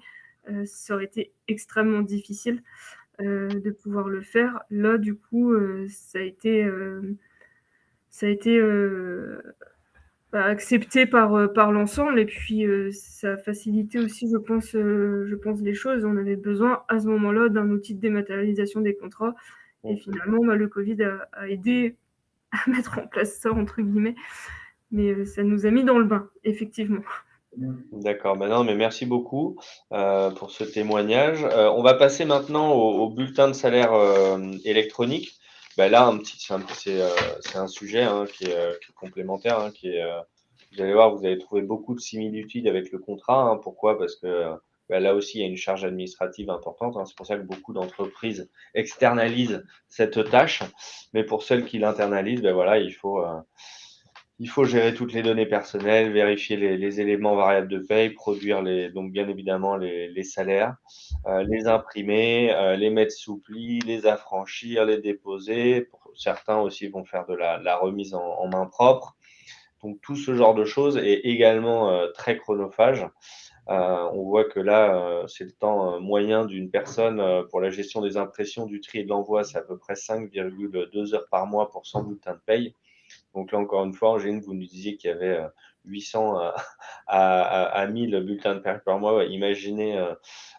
ça aurait été extrêmement difficile de pouvoir le faire. Là, du coup, ça a été accepté par l'ensemble et puis ça a facilité aussi, je pense, les choses. On avait besoin à ce moment-là d'un outil de dématérialisation des contrats et finalement, le Covid a aidé à mettre en place ça, entre guillemets, mais ça nous a mis dans le bain, effectivement. D'accord, non, mais merci beaucoup pour ce témoignage. On va passer maintenant au bulletin de salaire électronique. Là, c'est un sujet qui est complémentaire, vous allez voir, vous allez trouver beaucoup de similitudes avec le contrat. Pourquoi? Parce que là aussi, il y a une charge administrative importante. C'est pour ça que beaucoup d'entreprises externalisent cette tâche. Mais pour celles qui l'internalisent, voilà, il faut gérer toutes les données personnelles, vérifier les éléments variables de paye, produire donc bien évidemment les salaires, les imprimer, les mettre sous pli, les affranchir, les déposer. Certains aussi vont faire de la remise en main propre. Donc tout ce genre de choses est également très chronophage. On voit que là, c'est le temps moyen d'une personne pour la gestion des impressions, du tri et de l'envoi, c'est à peu près 5,2 heures par mois pour 100 bulletins de paye. Donc là, encore une fois, Angéline, vous nous disiez qu'il y avait 800 à 1000 bulletins de paye par mois. Ouais, imaginez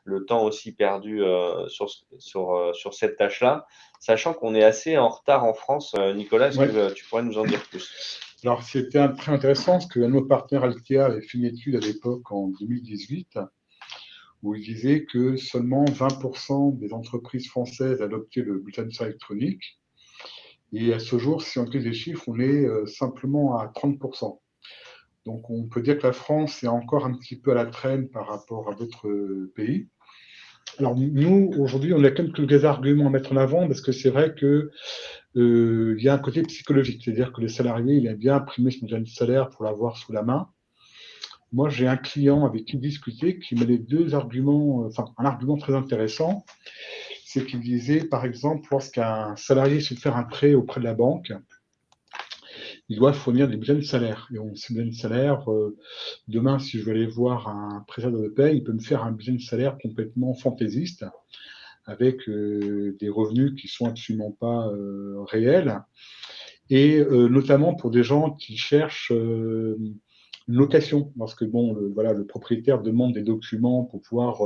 le temps aussi perdu sur cette tâche-là, sachant qu'on est assez en retard en France. Nicolas, est-ce que tu pourrais nous en dire plus? Alors, c'était très intéressant parce qu'un de nos partenaires Altea avait fait une étude à l'époque en 2018 où il disait que seulement 20% des entreprises françaises adoptaient le bulletin de salaire électronique. Et à ce jour, si on utilise les chiffres, on est simplement à 30%. Donc, on peut dire que la France est encore un petit peu à la traîne par rapport à d'autres pays. Alors, nous, aujourd'hui, on a quelques arguments à mettre en avant parce que c'est vrai que il y a un côté psychologique, c'est-à-dire que le salarié, il aime bien imprimer son bulletin de salaire pour l'avoir sous la main. Moi, j'ai un client avec qui discuter qui met les deux arguments, un argument très intéressant, c'est qu'il disait, par exemple, lorsqu'un salarié se fait faire un prêt auprès de la banque, il doit fournir des bulletins de salaire. Et ces bulletins de salaire, demain, si je veux aller voir un prestataire de paie, il peut me faire un bulletin de salaire complètement fantaisiste, avec des revenus qui sont absolument pas réels, et notamment pour des gens qui cherchent une location, parce que le propriétaire demande des documents pour pouvoir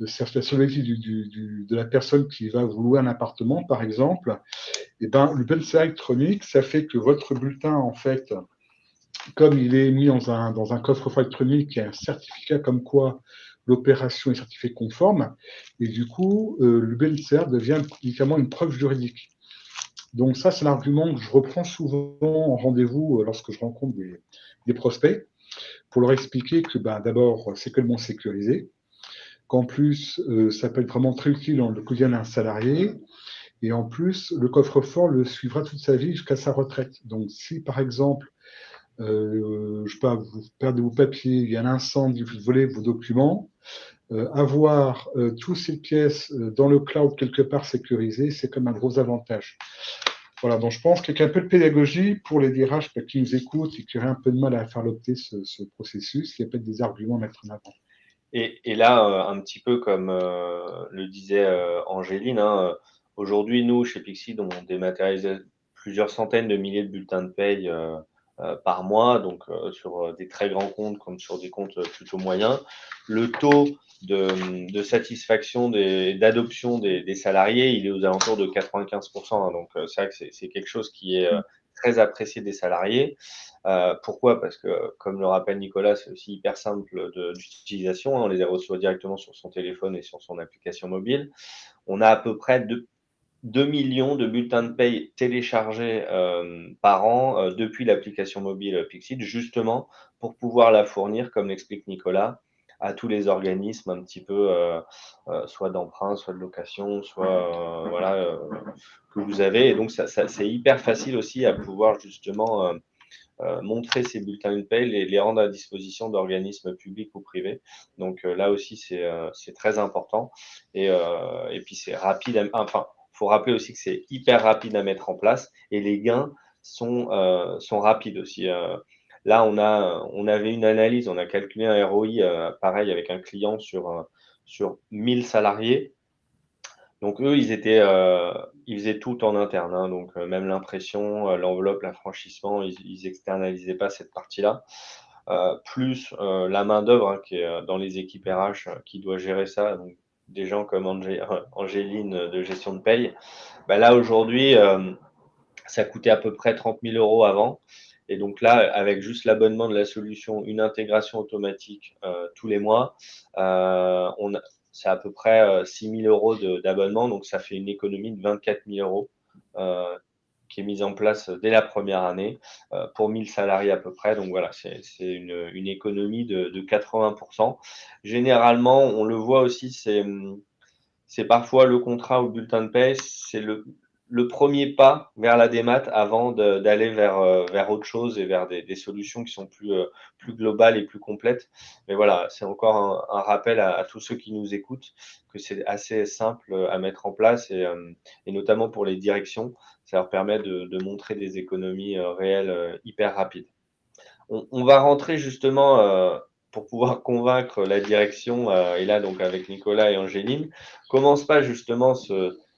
sur de la personne qui va vous louer un appartement, par exemple. Et le bulletin de salaire électronique, ça fait que votre bulletin, en fait, comme il est mis dans un coffre-fort électronique, il y a un certificat comme quoi l'opération est certifiée conforme, et du coup, le bulletin de salaire devient évidemment une preuve juridique. Donc ça, c'est l'argument que je reprends souvent en rendez-vous lorsque je rencontre des prospects, pour leur expliquer que d'abord, c'est tellement sécurisé, qu'en plus, ça peut être vraiment très utile dans le quotidien d'un salarié, et en plus, le coffre-fort le suivra toute sa vie jusqu'à sa retraite. Donc si, par exemple, je sais pas, vous perdez vos papiers, il y a un incendie, vous volez vos documents, avoir toutes ces pièces dans le cloud quelque part sécurisées, c'est comme un gros avantage. Voilà, donc je pense qu'avec un peu de pédagogie pour les DRH qui nous écoutent et qui auraient un peu de mal à faire adopter ce processus, il y a peut-être des arguments à mettre en avant. Et là, un petit peu comme le disait Angéline, aujourd'hui, nous, chez Pixid, on dématérialise plusieurs centaines de milliers de bulletins de paye par mois, donc sur des très grands comptes comme sur des comptes plutôt moyens. Le taux de satisfaction d'adoption des salariés, il est aux alentours de 95%. Donc c'est vrai que c'est quelque chose qui est très apprécié des salariés. Pourquoi? Parce que, comme le rappelle Nicolas, c'est aussi hyper simple d'utilisation. On les reçoit directement sur son téléphone et sur son application mobile. On a à peu près 2 millions de bulletins de paye téléchargés par an depuis l'application mobile Pixid, justement pour pouvoir la fournir, comme l'explique Nicolas, à tous les organismes un petit peu, soit d'emprunt, soit de location, soit voilà, que vous avez. Et donc, c'est hyper facile aussi à pouvoir justement montrer ces bulletins de paie, les rendre à disposition d'organismes publics ou privés. Donc là aussi, c'est très important. Et puis, c'est rapide. Enfin, il faut rappeler aussi que c'est hyper rapide à mettre en place et les gains sont rapides aussi. Là, on avait une analyse, on a calculé un ROI, pareil, avec un client sur 1000 salariés. Donc eux, ils faisaient tout en interne, hein, donc même l'impression, l'enveloppe, l'affranchissement, ils externalisaient pas cette partie-là. Plus la main-d'œuvre, hein, qui est dans les équipes RH, qui doit gérer ça, donc des gens comme Angéline de gestion de paye. Bah là aujourd'hui, ça coûtait à peu près 30 000 € avant. Et donc là, avec juste l'abonnement de la solution, une intégration automatique tous les mois, c'est à peu près 6 000 € d'abonnement. Donc ça fait une économie de 24 000 € qui est mise en place dès la première année pour 1000 salariés à peu près. Donc voilà, c'est une économie de 80%. Généralement, on le voit aussi, c'est parfois le contrat ou le bulletin de paie, c'est le premier pas vers la démat avant d'aller vers autre chose et vers des solutions qui sont plus globales et plus complètes. Mais voilà, c'est encore un rappel à tous ceux qui nous écoutent que c'est assez simple à mettre en place et notamment pour les directions, ça leur permet de montrer des économies réelles hyper rapides. On va rentrer justement pour pouvoir convaincre la direction, et là donc avec Nicolas et Angéline, commence pas justement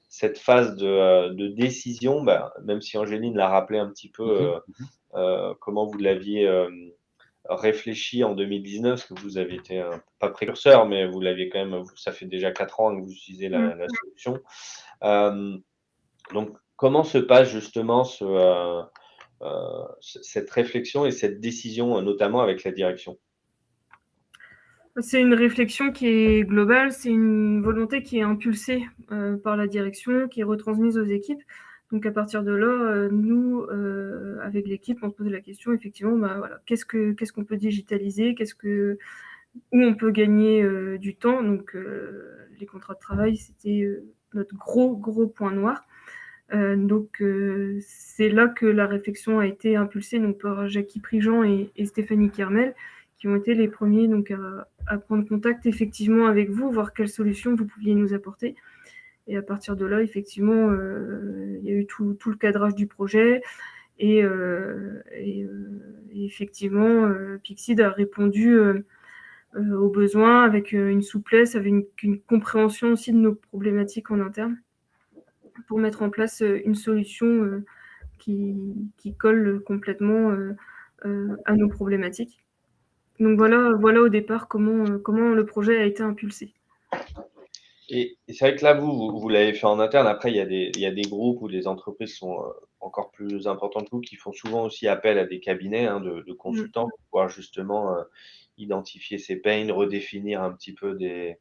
cette phase de décision, même si Angéline l'a rappelé un petit peu comment vous l'aviez réfléchi en 2019, parce que vous avez été pas précurseur, mais vous l'aviez quand même, ça fait déjà 4 ans que vous utilisez la solution. Donc comment se passe justement cette réflexion et cette décision, notamment avec la direction? C'est une réflexion qui est globale, c'est une volonté qui est impulsée par la direction, qui est retransmise aux équipes. Donc à partir de là, nous, avec l'équipe, on se pose la question, effectivement, voilà, qu'est-ce qu'on peut digitaliser, où on peut gagner du temps. Donc les contrats de travail, c'était notre gros point noir. Donc c'est là que la réflexion a été impulsée donc, par Jackie Prigent et Stéphanie Kermel, qui ont été les premiers donc, à prendre contact effectivement avec vous, voir quelles solutions vous pouviez nous apporter. Et à partir de là, effectivement, il y a eu tout le cadrage du projet. Et effectivement, Pixid a répondu aux besoins avec une souplesse, avec une compréhension aussi de nos problématiques en interne pour mettre en place une solution qui colle complètement à nos problématiques. Donc voilà au départ comment le projet a été impulsé. Et c'est vrai que là, vous l'avez fait en interne. Après, il y a des groupes ou des entreprises qui sont encore plus importantes que vous, qui font souvent aussi appel à des cabinets de consultants pour pouvoir justement identifier ces pains, redéfinir un petit peu des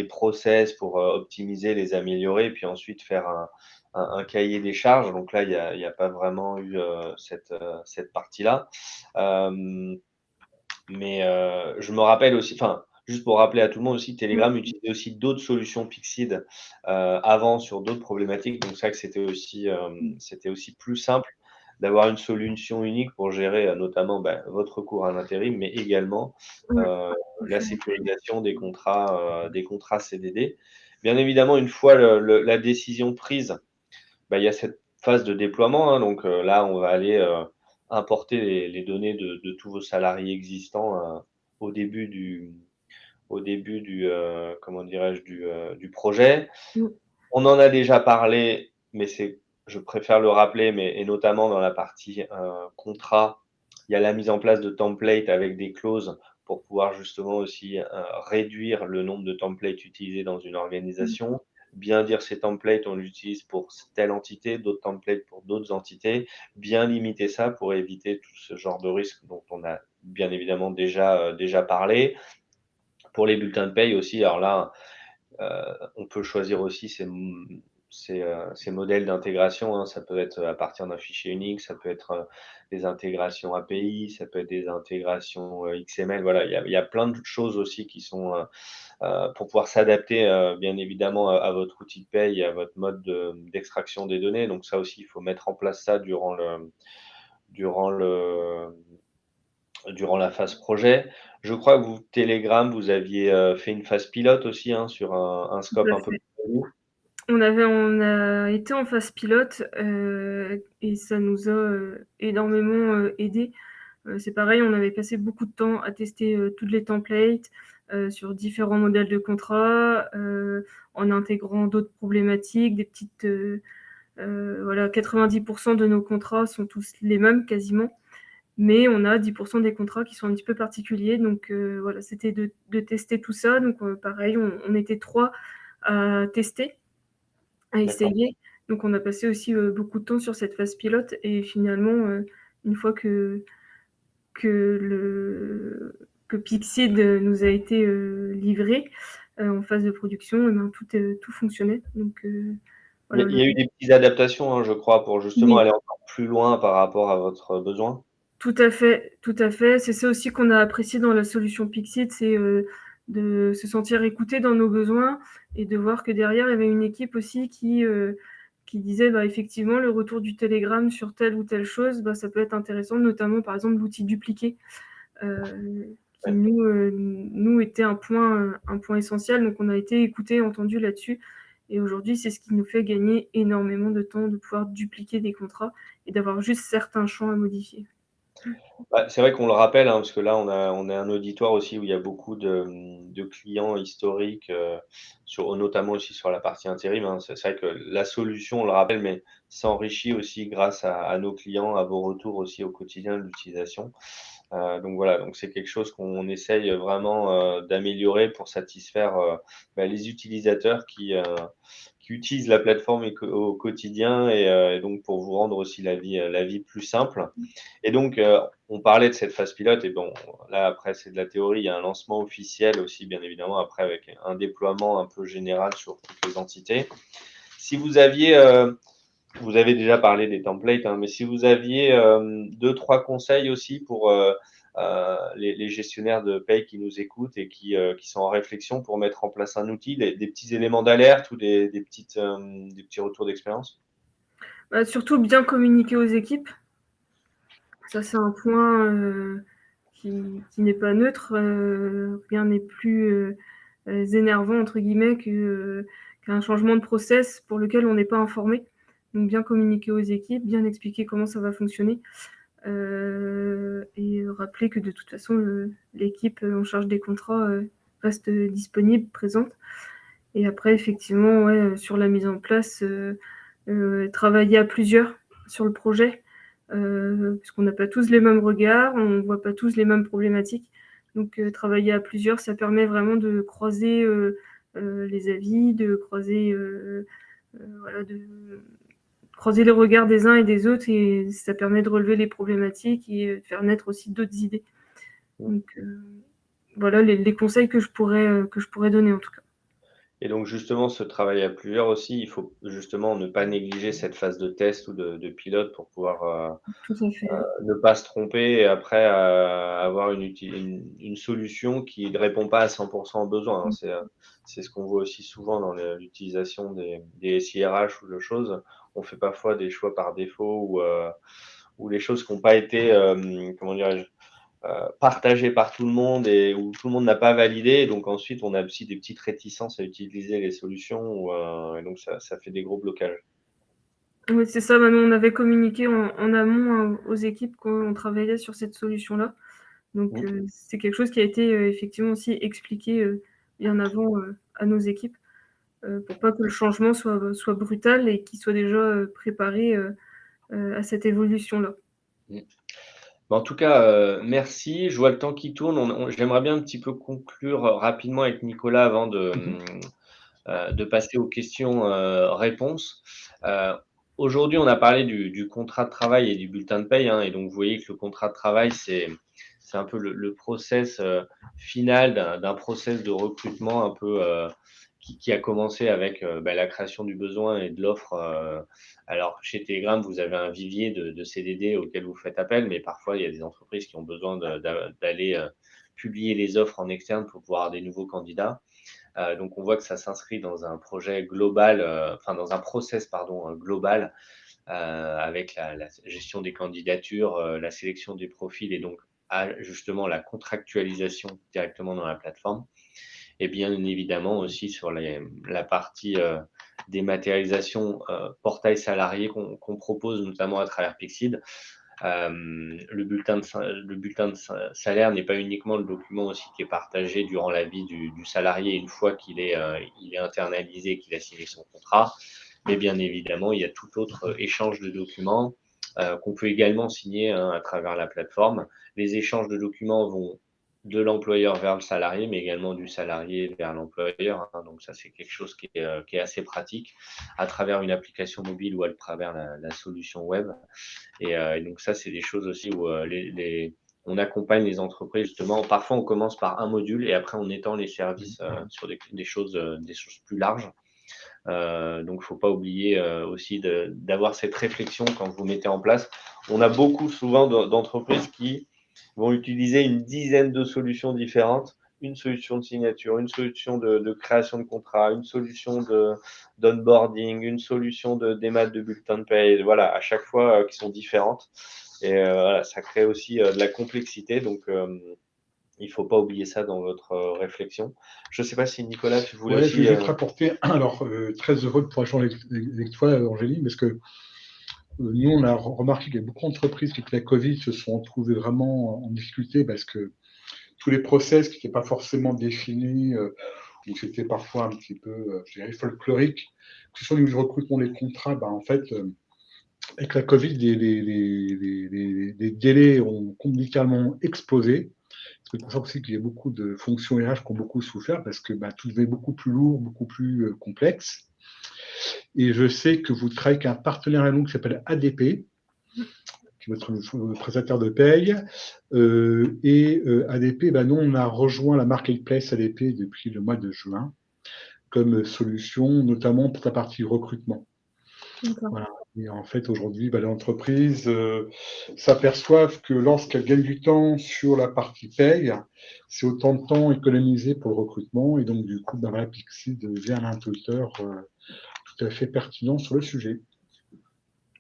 process pour optimiser, les améliorer, puis ensuite faire un cahier des charges. Donc là, il y a pas vraiment eu cette partie-là. Mais je me rappelle aussi, enfin, juste pour rappeler à tout le monde aussi, Telegram utilisait aussi d'autres solutions Pixid avant sur d'autres problématiques. Donc c'est vrai que c'était aussi plus simple d'avoir une solution unique pour gérer notamment votre recours à l'intérim, mais également la sécurisation des contrats CDD. Bien évidemment, une fois la décision prise, il y a cette phase de déploiement, hein. Donc là, on va aller importer les données de tous vos salariés existants au début du comment dirais-je, du projet. On en a déjà parlé, mais je préfère le rappeler, et notamment dans la partie contrat, il y a la mise en place de templates avec des clauses pour pouvoir justement aussi réduire le nombre de templates utilisés dans une organisation. Bien dire ces templates, on l'utilise pour telle entité, d'autres templates pour d'autres entités. Bien limiter ça pour éviter tout ce genre de risque dont on a bien évidemment déjà parlé. Pour les bulletins de paye aussi, alors là, on peut choisir aussi ces modèles d'intégration, hein. Ça peut être à partir d'un fichier unique, ça peut être des intégrations API, ça peut être des intégrations XML. Voilà, il y a plein de choses aussi qui sont pour pouvoir s'adapter, bien évidemment, à votre outil de paye et à votre mode d'extraction des données. Donc ça aussi, il faut mettre en place ça durant le durant la phase projet. Je crois que vous, Telegram, vous aviez fait une phase pilote aussi, hein, sur un Tout scope à un peu fait. plus gros. On a été en phase pilote et ça nous a énormément aidé. C'est pareil, on avait passé beaucoup de temps à tester toutes les templates sur différents modèles de contrats, en intégrant d'autres problématiques, des petites. Voilà, 90% de nos contrats sont tous les mêmes quasiment, mais on a 10% des contrats qui sont un petit peu particuliers. Donc voilà, c'était de tester tout ça. Donc pareil, on était 3 à tester, à D'accord. essayer. Donc on a passé aussi beaucoup de temps sur cette phase pilote et finalement, une fois que Pixid nous a été livré en phase de production, et ben, tout fonctionnait. Donc voilà, Il y a eu des petites adaptations, hein, je crois, pour justement oui, aller encore plus loin par rapport à votre besoin? tout à fait, tout à fait. C'est ça aussi qu'on a apprécié dans la solution Pixid, c'est de se sentir écouté dans nos besoins et de voir que derrière, il y avait une équipe aussi qui disait bah, effectivement le retour du Telegram sur telle ou telle chose, bah, ça peut être intéressant, notamment par exemple l'outil dupliqué. Qui Ouais. nous était un point essentiel. Donc on a été écouté, entendu là-dessus. Et aujourd'hui, c'est ce qui nous fait gagner énormément de temps de pouvoir dupliquer des contrats et d'avoir juste certains champs à modifier. Bah, c'est vrai qu'on le rappelle, hein, parce que là, on a un auditoire aussi où il y a beaucoup de clients historiques, notamment aussi sur la partie intérim, hein. C'est vrai que la solution, on le rappelle, mais s'enrichit aussi grâce à nos clients, à vos retours aussi au quotidien de l'utilisation. Donc voilà, donc c'est quelque chose qu'on essaye vraiment d'améliorer pour satisfaire les utilisateurs qui utilisent la plateforme au quotidien et donc pour vous rendre aussi la vie plus simple. Et donc, on parlait de cette phase pilote et bon, là après c'est de la théorie, il y a un lancement officiel aussi bien évidemment après avec un déploiement un peu général sur toutes les entités. Si vous aviez, vous avez déjà parlé des templates, hein, mais si vous aviez 2-3 conseils aussi pour les gestionnaires de paye qui nous écoutent et qui sont en réflexion pour mettre en place un outil, des petits éléments d'alerte ou des petits retours d'expérience? Bah, surtout bien communiquer aux équipes. Ça, c'est un point qui n'est pas neutre. Rien n'est plus énervant, entre guillemets, qu'un changement de process pour lequel on n'est pas informé. Donc, bien communiquer aux équipes, bien expliquer comment ça va fonctionner. Et rappeler que de toute façon, l'équipe en charge des contrats reste disponible, présente. Et après, effectivement, ouais, sur la mise en place, travailler à plusieurs sur le projet, puisqu'on n'a pas tous les mêmes regards, on ne voit pas tous les mêmes problématiques. Donc, travailler à plusieurs, ça permet vraiment de croiser les avis, de croiser, voilà, de croiser les regards des uns et des autres, et ça permet de relever les problématiques et de faire naître aussi d'autres idées. Donc, voilà les conseils que je pourrais donner en tout cas. Et donc justement, ce travail à plusieurs aussi, il faut justement ne pas négliger cette phase de test ou de pilote pour pouvoir Tout à fait. ne pas se tromper et après avoir une solution qui ne répond pas à 100% aux besoins, hein. C'est ce qu'on voit aussi souvent dans l'utilisation des SIRH ou de choses. On fait parfois des choix par défaut ou les choses qui n'ont pas été, comment dirais-je, partagées par tout le monde et où tout le monde n'a pas validé. Donc ensuite, on a aussi des petites réticences à utiliser les solutions et donc ça fait des gros blocages. Oui, c'est ça. Maintenant, on avait communiqué en amont aux équipes qu'on travaillait sur cette solution-là. Donc, Mmh. c'est quelque chose qui a été effectivement aussi expliqué bien avant à nos équipes pour pas que le changement soit brutal et qu'ils soient déjà préparés à cette évolution-là. Mmh. Bah, en tout cas, merci. Je vois le temps qui tourne. J'aimerais bien un petit peu conclure rapidement avec Nicolas avant de passer aux questions, réponses. Heu, Aujourd'hui, on a parlé du contrat de travail et du bulletin de paye, hein, et donc vous voyez que le contrat de travail, c'est un peu le process, final d'un process de recrutement un peu, qui a commencé avec la création du besoin et de l'offre. Alors, chez Telegram, vous avez un vivier de CDD auquel vous faites appel, mais parfois, il y a des entreprises qui ont besoin d'aller publier les offres en externe pour pouvoir avoir des nouveaux candidats. Donc, on voit que ça s'inscrit dans un projet global, dans un process global, avec la gestion des candidatures, la sélection des profils et donc justement la contractualisation directement dans la plateforme. Et bien évidemment aussi sur la partie dématérialisation, portail salarié qu'on propose notamment à travers Pixid. Le bulletin de salaire n'est pas uniquement le document aussi qui est partagé durant la vie du salarié une fois qu'il est internalisé, qu'il a signé son contrat, mais bien évidemment, il y a tout autre échange de documents qu'on peut également signer à travers la plateforme. Les échanges de documents vont de l'employeur vers le salarié, mais également du salarié vers l'employeur. Donc ça, c'est quelque chose qui est assez pratique à travers une application mobile ou à travers la solution web. Et donc ça, c'est des choses aussi où on accompagne les entreprises justement. Parfois, on commence par un module et après, on étend les services sur des choses plus larges. Donc, il ne faut pas oublier aussi d'avoir cette réflexion quand vous mettez en place. On a beaucoup souvent d'entreprises qui vont utiliser une dizaine de solutions différentes, une solution de signature, une solution de création de contrat, une solution d'onboarding, une solution de démat de bulletin de paye, voilà, à chaque fois qui sont différentes. Et voilà, ça crée aussi de la complexité. Donc, il ne faut pas oublier ça dans votre réflexion. Je ne sais pas si Nicolas, tu voulais aussi… Je vais juste rapporter. Alors, très heureux de pouvoir échanger avec toi, Angéline, parce que nous, on a remarqué qu'il y a beaucoup d'entreprises qui, avec la Covid, se sont retrouvées vraiment en difficulté parce que tous les process qui n'étaient pas forcément définis, ou c'était parfois un petit peu, je dirais, folklorique, que ce soit au niveau du recrutement des contrats, en fait, avec la Covid, les délais ont littéralement explosé. C'est pour ça aussi qu'il y a beaucoup de fonctions RH qui ont beaucoup souffert parce que tout devait beaucoup plus lourd, beaucoup plus complexe. Et je sais que vous travaillez avec un partenaire à nous qui s'appelle ADP, qui est votre prestataire de paye. ADP, nous, on a rejoint la marketplace ADP depuis le mois de juin comme solution, notamment pour la partie recrutement. Voilà. Et en fait, aujourd'hui, les entreprises s'aperçoivent que lorsqu'elles gagnent du temps sur la partie paye, c'est autant de temps économisé pour le recrutement. Et donc, du coup, Pixid devient un intuiteur tout à fait pertinent sur le sujet.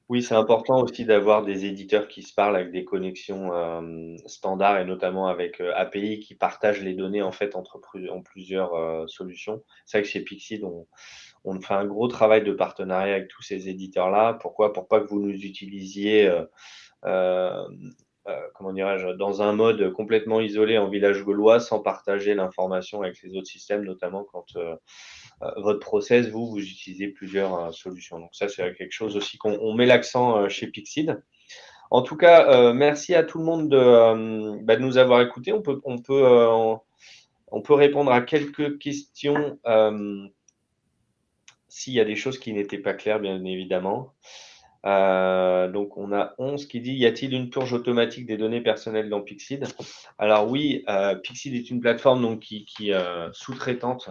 Oui, c'est important aussi d'avoir des éditeurs qui se parlent avec des connexions standards et notamment avec API qui partagent les données en fait en plusieurs solutions. C'est vrai que chez Pixid, on fait un gros travail de partenariat avec tous ces éditeurs-là. Pourquoi? Pour pas que vous nous utilisiez comment dirais-je, dans un mode complètement isolé en village gaulois sans partager l'information avec les autres systèmes, notamment quand votre process, vous utilisez plusieurs solutions. Donc ça, c'est quelque chose aussi qu'on met l'accent chez Pixid. En tout cas, merci à tout le monde de nous avoir écoutés. On peut répondre à quelques questions s'il y a des choses qui n'étaient pas claires, bien évidemment. Donc, on a 11 qui dit: y a-t-il une purge automatique des données personnelles dans Pixid? Alors oui, Pixid est une plateforme donc, qui sous-traitante.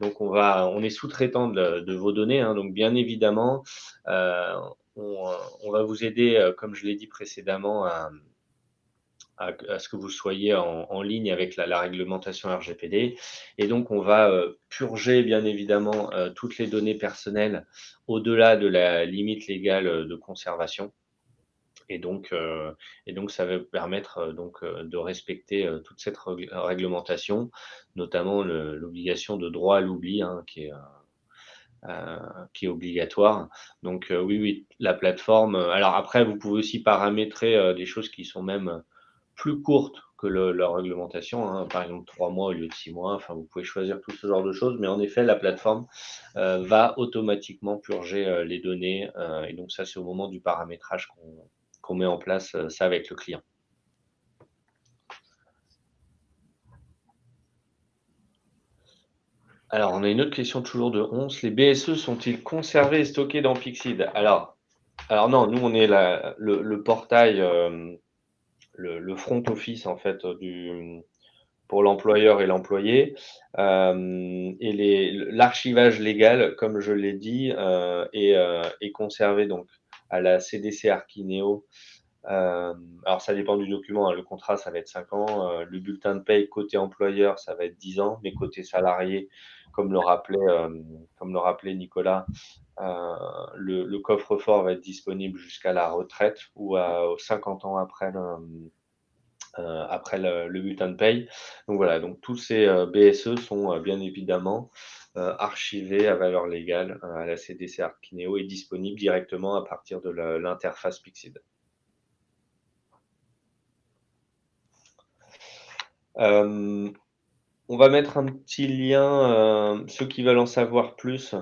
Donc, on est sous-traitant de vos données. Donc, bien évidemment, on va vous aider, comme je l'ai dit précédemment, à ce que vous soyez en ligne avec la réglementation RGPD. Et donc, on va purger, bien évidemment, toutes les données personnelles au-delà de la limite légale de conservation. Et donc, ça va permettre de respecter toute cette réglementation, notamment l'obligation de droit à l'oubli, qui est obligatoire. Donc, oui, la plateforme… Alors après, vous pouvez aussi paramétrer des choses qui sont même plus courtes que leur réglementation, par exemple 3 mois au lieu de 6 mois. Enfin, vous pouvez choisir tout ce genre de choses, mais en effet, la plateforme va automatiquement purger les données. Et donc, ça, c'est au moment du paramétrage qu'on met en place ça avec le client. Alors, on a une autre question toujours de 11. Les BSE sont-ils conservés et stockés dans Pixid? Alors non, nous, on est le portail… le front office en fait pour l'employeur et l'employé. Et l'archivage légal, comme je l'ai dit, est conservé donc à la CDC Archineo. Alors ça dépend du document, hein. Le contrat, ça va être 5 ans. Le bulletin de paye côté employeur, ça va être 10 ans. Mais côté salarié, comme le rappelait Nicolas, le coffre-fort va être disponible jusqu'à la retraite ou aux 50 ans après le bulletin de paye. Donc voilà, donc tous ces BSE sont bien évidemment archivés à valeur légale à la CDC Archineo et disponibles directement à partir de l'interface Pixid. On va mettre un petit lien, ceux qui veulent en savoir plus.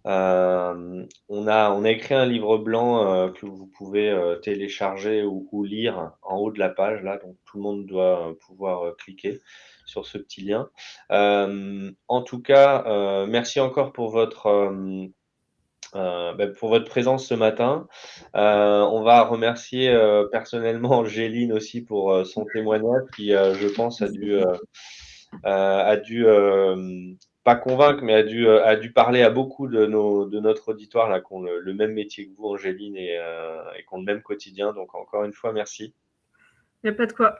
On a écrit un livre blanc que vous pouvez télécharger ou lire en haut de la page, là, donc tout le monde doit pouvoir cliquer sur ce petit lien. En tout cas, merci encore pour votre présence ce matin. On va remercier personnellement Géline aussi pour son témoignage qui, je pense, a dû pas convaincre, mais a dû parler à beaucoup de notre auditoire là, qui ont le même métier que vous, Angéline, et qui ont le même quotidien. Donc, encore une fois, merci. Il n'y a pas de quoi.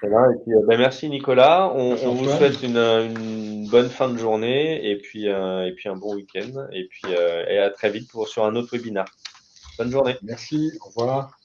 Et puis, merci Nicolas. Merci, On vous Antoine. souhaite une bonne fin de journée et puis un bon week-end. Et à très vite sur un autre webinaire. Bonne journée. Merci, au revoir.